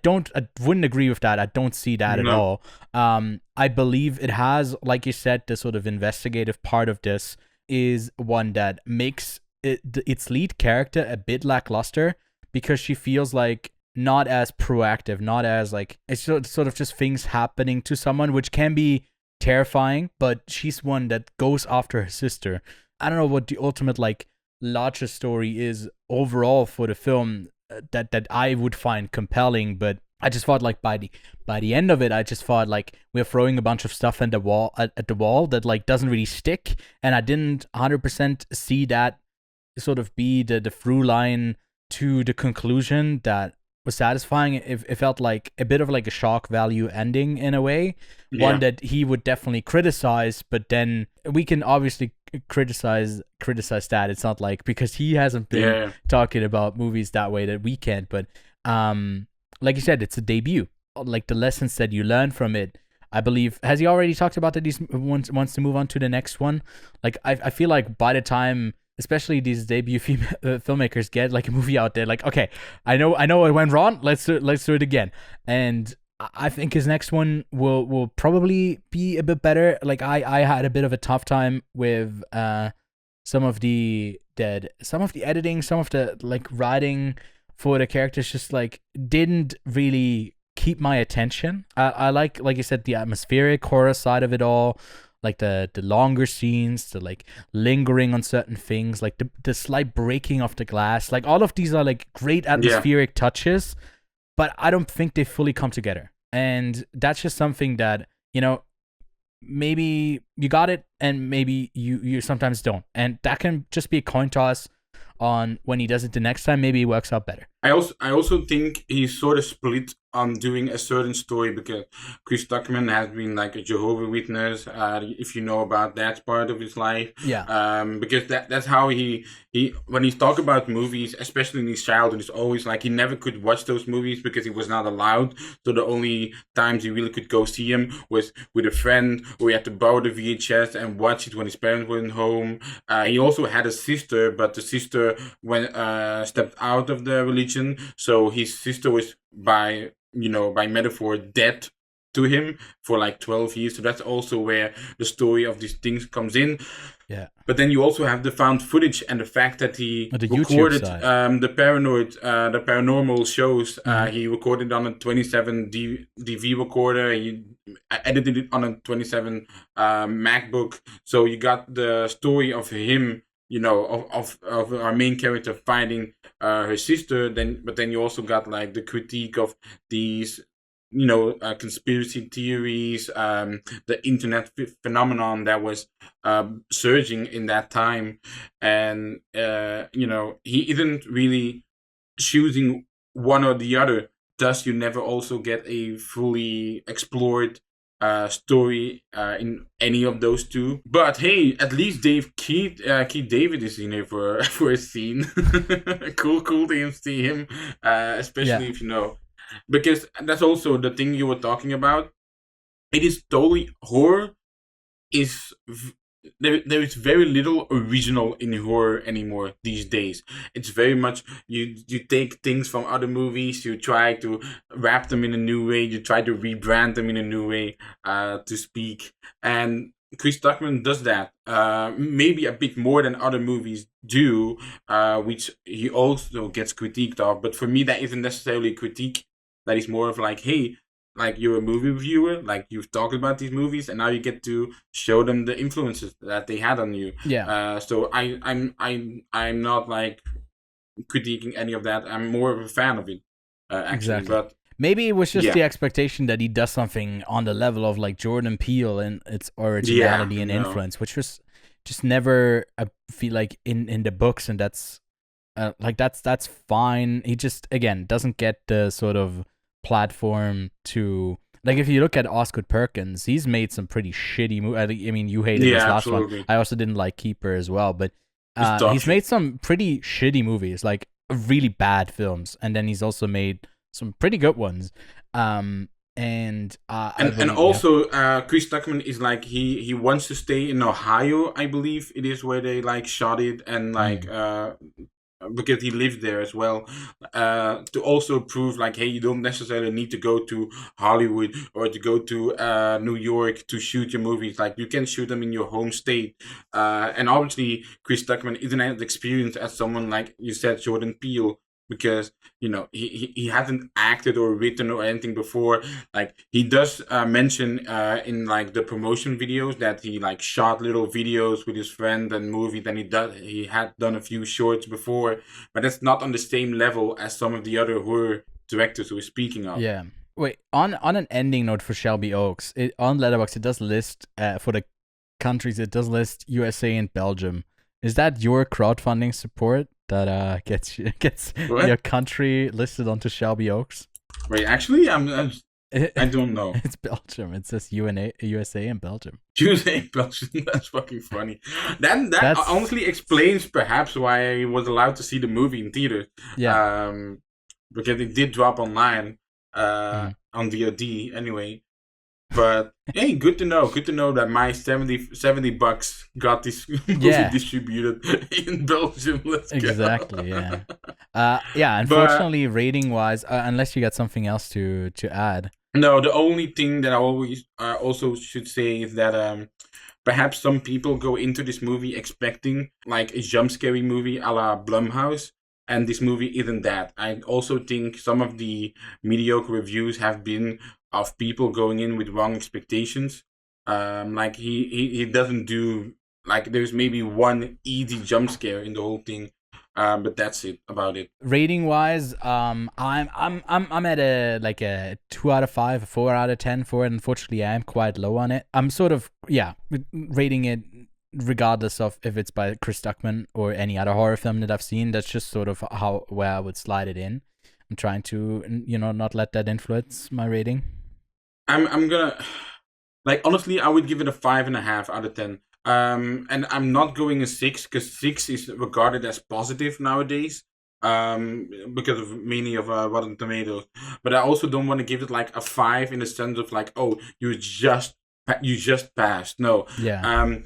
wouldn't agree with that. I don't see that at all. I believe it has, like you said, the sort of investigative part of this is one that makes its lead character a bit lackluster, because she feels like not as proactive, not as like, it's sort of just things happening to someone, which can be terrifying, but she's one that goes after her sister. I don't know what the ultimate, like, larger story is overall for the film that I would find compelling, but I just thought, like, by the end of it, I just thought, like, we're throwing a bunch of stuff at the wall that, like, doesn't really stick, and I didn't 100% see that sort of be the through line to the conclusion that was satisfying. It felt like a bit of like a shock value ending in a way, one that he would definitely criticize, but then we can obviously criticize that. It's not like, because he hasn't been talking about movies that way, that we can't. But like you said, it's a debut. Like the lessons that you learn from it, I believe, has he already talked about that he wants to move on to the next one? Like I feel like by the time, especially these debut filmmakers get like a movie out there, like, okay, I know it went wrong, let's do it again. And I think his next one will probably be a bit better. Like I had a bit of a tough time with some of the editing, some of the like writing for the characters just like didn't really keep my attention. I like you said, the atmospheric horror side of it all, like the longer scenes, the like lingering on certain things, like the slight breaking of the glass. Like all of these are like great atmospheric touches, but I don't think they fully come together. And that's just something that, you know, maybe you got it and maybe you sometimes don't. And that can just be a coin toss on when he does it the next time. Maybe it works out better. I also think he's sort of split on doing a certain story, because Chris Stuckmann has been like a Jehovah's Witness, if you know about that part of his life. Because that's how he when he talk about movies, especially in his childhood, it's always like he never could watch those movies because he was not allowed. So the only times he really could go see him was with a friend, or he had to borrow the VHS and watch it when his parents weren't home. He also had a sister, but the sister stepped out of the religion. So his sister was by metaphor dead to him for like 12 years. So that's also where the story of these things comes in. Yeah. But then you also have the found footage and the fact that he recorded the paranormal shows. He recorded on a 27 DV recorder. He edited it on a 27 MacBook. So you got the story of him, you know, of our main character finding her sister. But then you also got like the critique of these, you know, conspiracy theories, the internet phenomenon that was surging in that time. And you know, he isn't really choosing one or the other. Thus, you never also get a fully explored story in any of those two. But hey, at least Keith David is in here for a scene. cool to see him, especially if you know, because that's also the thing you were talking about. It is totally horror. There is very little original in horror anymore these days. It's very much you take things from other movies, you try to wrap them in a new way, you try to rebrand them in a new way, to speak. And Chris Stuckmann does that, maybe a bit more than other movies do, which he also gets critiqued of. But for me, that isn't necessarily a critique. That is more of like, hey, like you're a movie reviewer, like you've talked about these movies, and now you get to show them the influences that they had on you. So I'm not like critiquing any of that. I'm more of a fan of it, actually. Exactly. But maybe it was just the expectation that he does something on the level of like Jordan Peele and its originality and influence, which was just never, I feel like, in the books, and that's that's fine. He just, again, doesn't get the sort of platform to, like, if you look at Osgood Perkins, he's made some pretty shitty movies. I mean, you hated his last one. I also didn't like Keeper as well, but he's made some pretty shitty movies, like really bad films, and then he's also made some pretty good ones. And also Chris Stuckmann is like he wants to stay in Ohio, I believe it is, where they like shot it, and like because he lived there as well, to also prove like, hey, you don't necessarily need to go to Hollywood or to go to New York to shoot your movies. Like, you can shoot them in your home state. And obviously Chris Stuckmann isn't as experienced as someone like you said, Jordan Peele, because, you know, he hasn't acted or written or anything before. Like, he does mention in like the promotion videos that he like shot little videos with his friend and movies, and he had done a few shorts before, but that's not on the same level as some of the other horror directors we're speaking of. Yeah. Wait, on an ending note for Shelby Oaks, on Letterboxd it does list for the countries, it does list USA and Belgium Is that your crowdfunding support that gets What? your country listed onto Shelby Oaks? Wait, actually, I don't know. It's Belgium. It says USA and Belgium. USA Belgium. That's fucking funny. That That's- honestly explains perhaps why I was allowed to see the movie in theater. Yeah. Because it did drop online on VOD anyway. But hey, good to know. Good to know that my $70 got this movie distributed in Belgium. Let's Exactly. go. Yeah. Unfortunately, rating wise, unless you got something else to add. No, the only thing that I always also should say is that perhaps some people go into this movie expecting like a jump scary movie a la Blumhouse, and this movie isn't that. I also think some of the mediocre reviews have been of people going in with wrong expectations. Like he doesn't do like there's maybe one easy jump scare in the whole thing. But that's it about it. Rating wise, I'm at a 2 out of 5, a 4 out of 10 for it. Unfortunately, I am quite low on it. I'm sort of rating it regardless of if it's by Chris Stuckmann or any other horror film that I've seen. That's just sort of where I would slide it in. I'm trying to not let that influence my rating. I'm gonna like honestly, I would give it a 5.5 out of 10. And I'm not going a 6 because 6 is regarded as positive nowadays. Because of mainly of Rotten Tomatoes. But I also don't want to give it like a 5 in the sense of like, oh, you just passed. No. Yeah.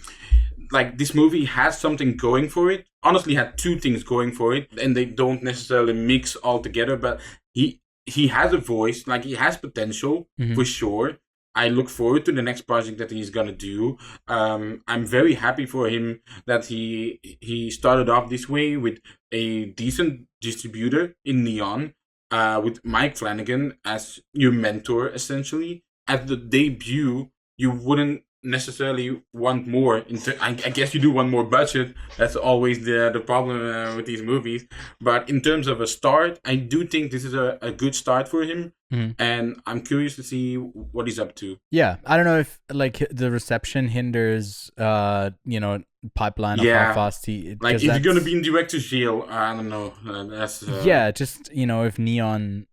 Like this movie has something going for it. Honestly, had two things going for it, and they don't necessarily mix all together. But he has a voice, like he has potential for sure. I look forward to the next project that he's gonna do. I'm very happy for him that he started off this way with a decent distributor in Neon, with Mike Flanagan as your mentor essentially. At the debut, you wouldn't necessarily want more. I guess you do want more budget. That's always the problem with these movies. But in terms of a start, I do think this is a good start for him. And I'm curious to see what he's up to. Yeah, I don't know if like the reception hinders, pipeline of how fast he. Like, if you're gonna be in director's jail, I don't know. That's just if Neon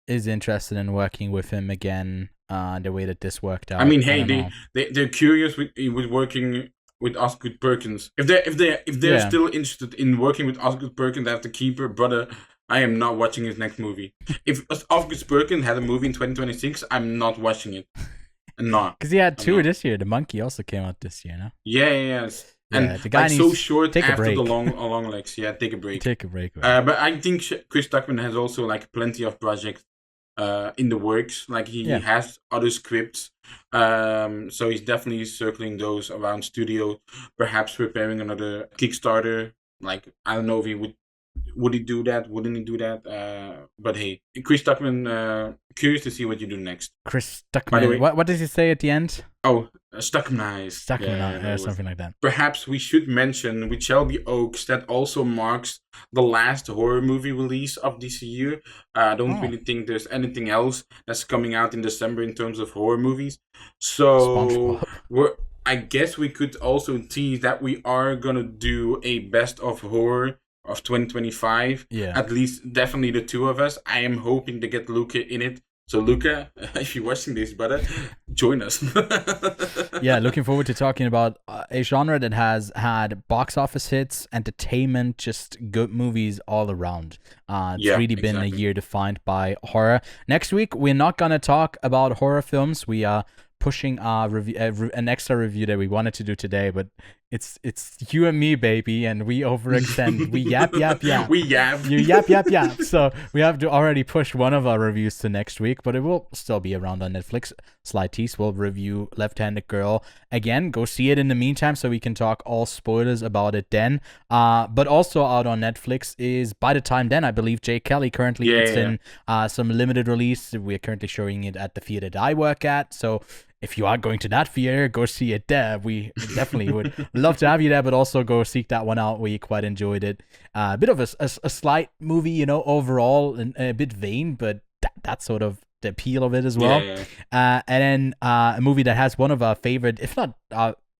is interested in working with him again, the way that this worked out. I mean, hey, they're curious with working with Osgood Perkins. If they're still interested in working with Osgood Perkins as the keeper, brother, I am not watching his next movie. If Osgood Perkins had a movie in 2026, I'm not watching it. I'm not. Because he had two this year. The Monkey also came out this year, no? Yeah. And the guy like so short take after a break. the long legs. Yeah, take a break. Take a break. But I think Chris Stuckmann has also like plenty of projects in the works. Like he has other scripts. So he's definitely circling those around studio, perhaps preparing another Kickstarter. Like, I don't know if he would he do that? Wouldn't he do that? But hey, Chris Stuckmann, curious to see what you do next. Chris Stuckmann. What does he say at the end? Oh, Stuckmann. Stuckmann, something like that. Perhaps we should mention with Shelby Oaks that also marks the last horror movie release of this year. I don't really think there's anything else that's coming out in December in terms of horror movies. So I guess we could also tease that we are gonna do a best of horror of 2025. Yeah. At least, definitely the two of us. I am hoping to get Luca in it. So Luca, if you're watching this, brother, join us. Yeah, looking forward to talking about a genre that has had box office hits, entertainment, just good movies all around. It's really been a year defined by horror. Next week, we're not going to talk about horror films. We are pushing our review, an extra review that we wanted to do today, but it's you and me, baby, and we overextend. We yap. We yap. You yap. So we have to already push one of our reviews to next week, but it will still be around on Netflix. Sly Tease will review Left-Handed Girl again. Go see it in the meantime, so we can talk all spoilers about it then. But also out on Netflix is By the Time Then, I believe Jay Kelly currently in some limited release. We're currently showing it at the theater that I work at, so if you are going to that theater, go see it there. We definitely would love to have you there, but also go seek that one out. We quite enjoyed it. A bit of a slight movie, overall, and a bit vain, but that's sort of the appeal of it as well. And then a movie that has one of our favorite, if not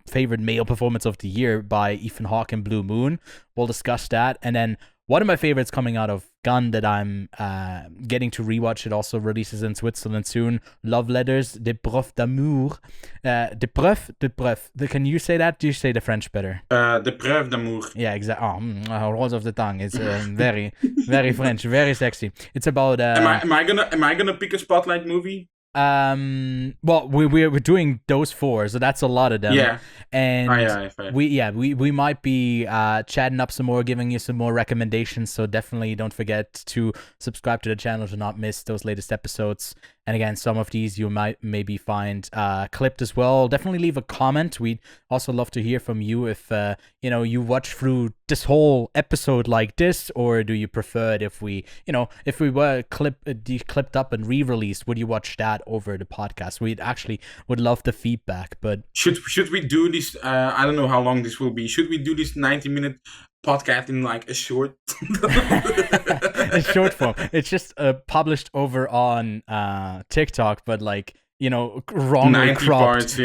favorite male performance of the year by Ethan Hawke in Blue Moon. We'll discuss that. And then one of my favorites coming out of Gunn that I'm getting to rewatch, it also releases in Switzerland soon, Love Letters, Des Preuves d'amour. Des Preuves. Can you say that? Do you say the French better? Des Preuves d'amour. Yeah, exactly. Rolls of the tongue. It's very, very French, very sexy. It's about... Am I gonna pick a spotlight movie? Well, we're doing those 4, so that's a lot of them. Yeah. And we might be chatting up some more, giving you some more recommendations. So definitely don't forget to subscribe to the channel to not miss those latest episodes. And again, some of these you might maybe find clipped as well. Definitely leave a comment. We'd also love to hear from you if you watch through this whole episode like this, or do you prefer it if we were clipped up and re-released? Would you watch that over the podcast? We'd actually would love the feedback. But should we do this? I don't know how long this will be. Should we do this 90-minute podcast in like a short a short form? It's just published over on TikTok, but like wrongly cropped,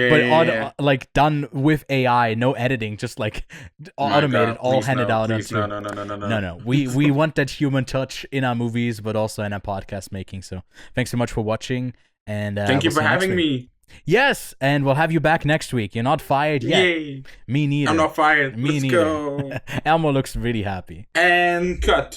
like done with AI, no editing, just like automated, all handed out. No. We want that human touch in our movies, but also in our podcast making. So thanks so much for watching, and thank you for having me. Yes, and we'll have you back next week. You're not fired yet. Yay. Me neither. I'm not fired. Let's go. Elmo looks really happy. And cut.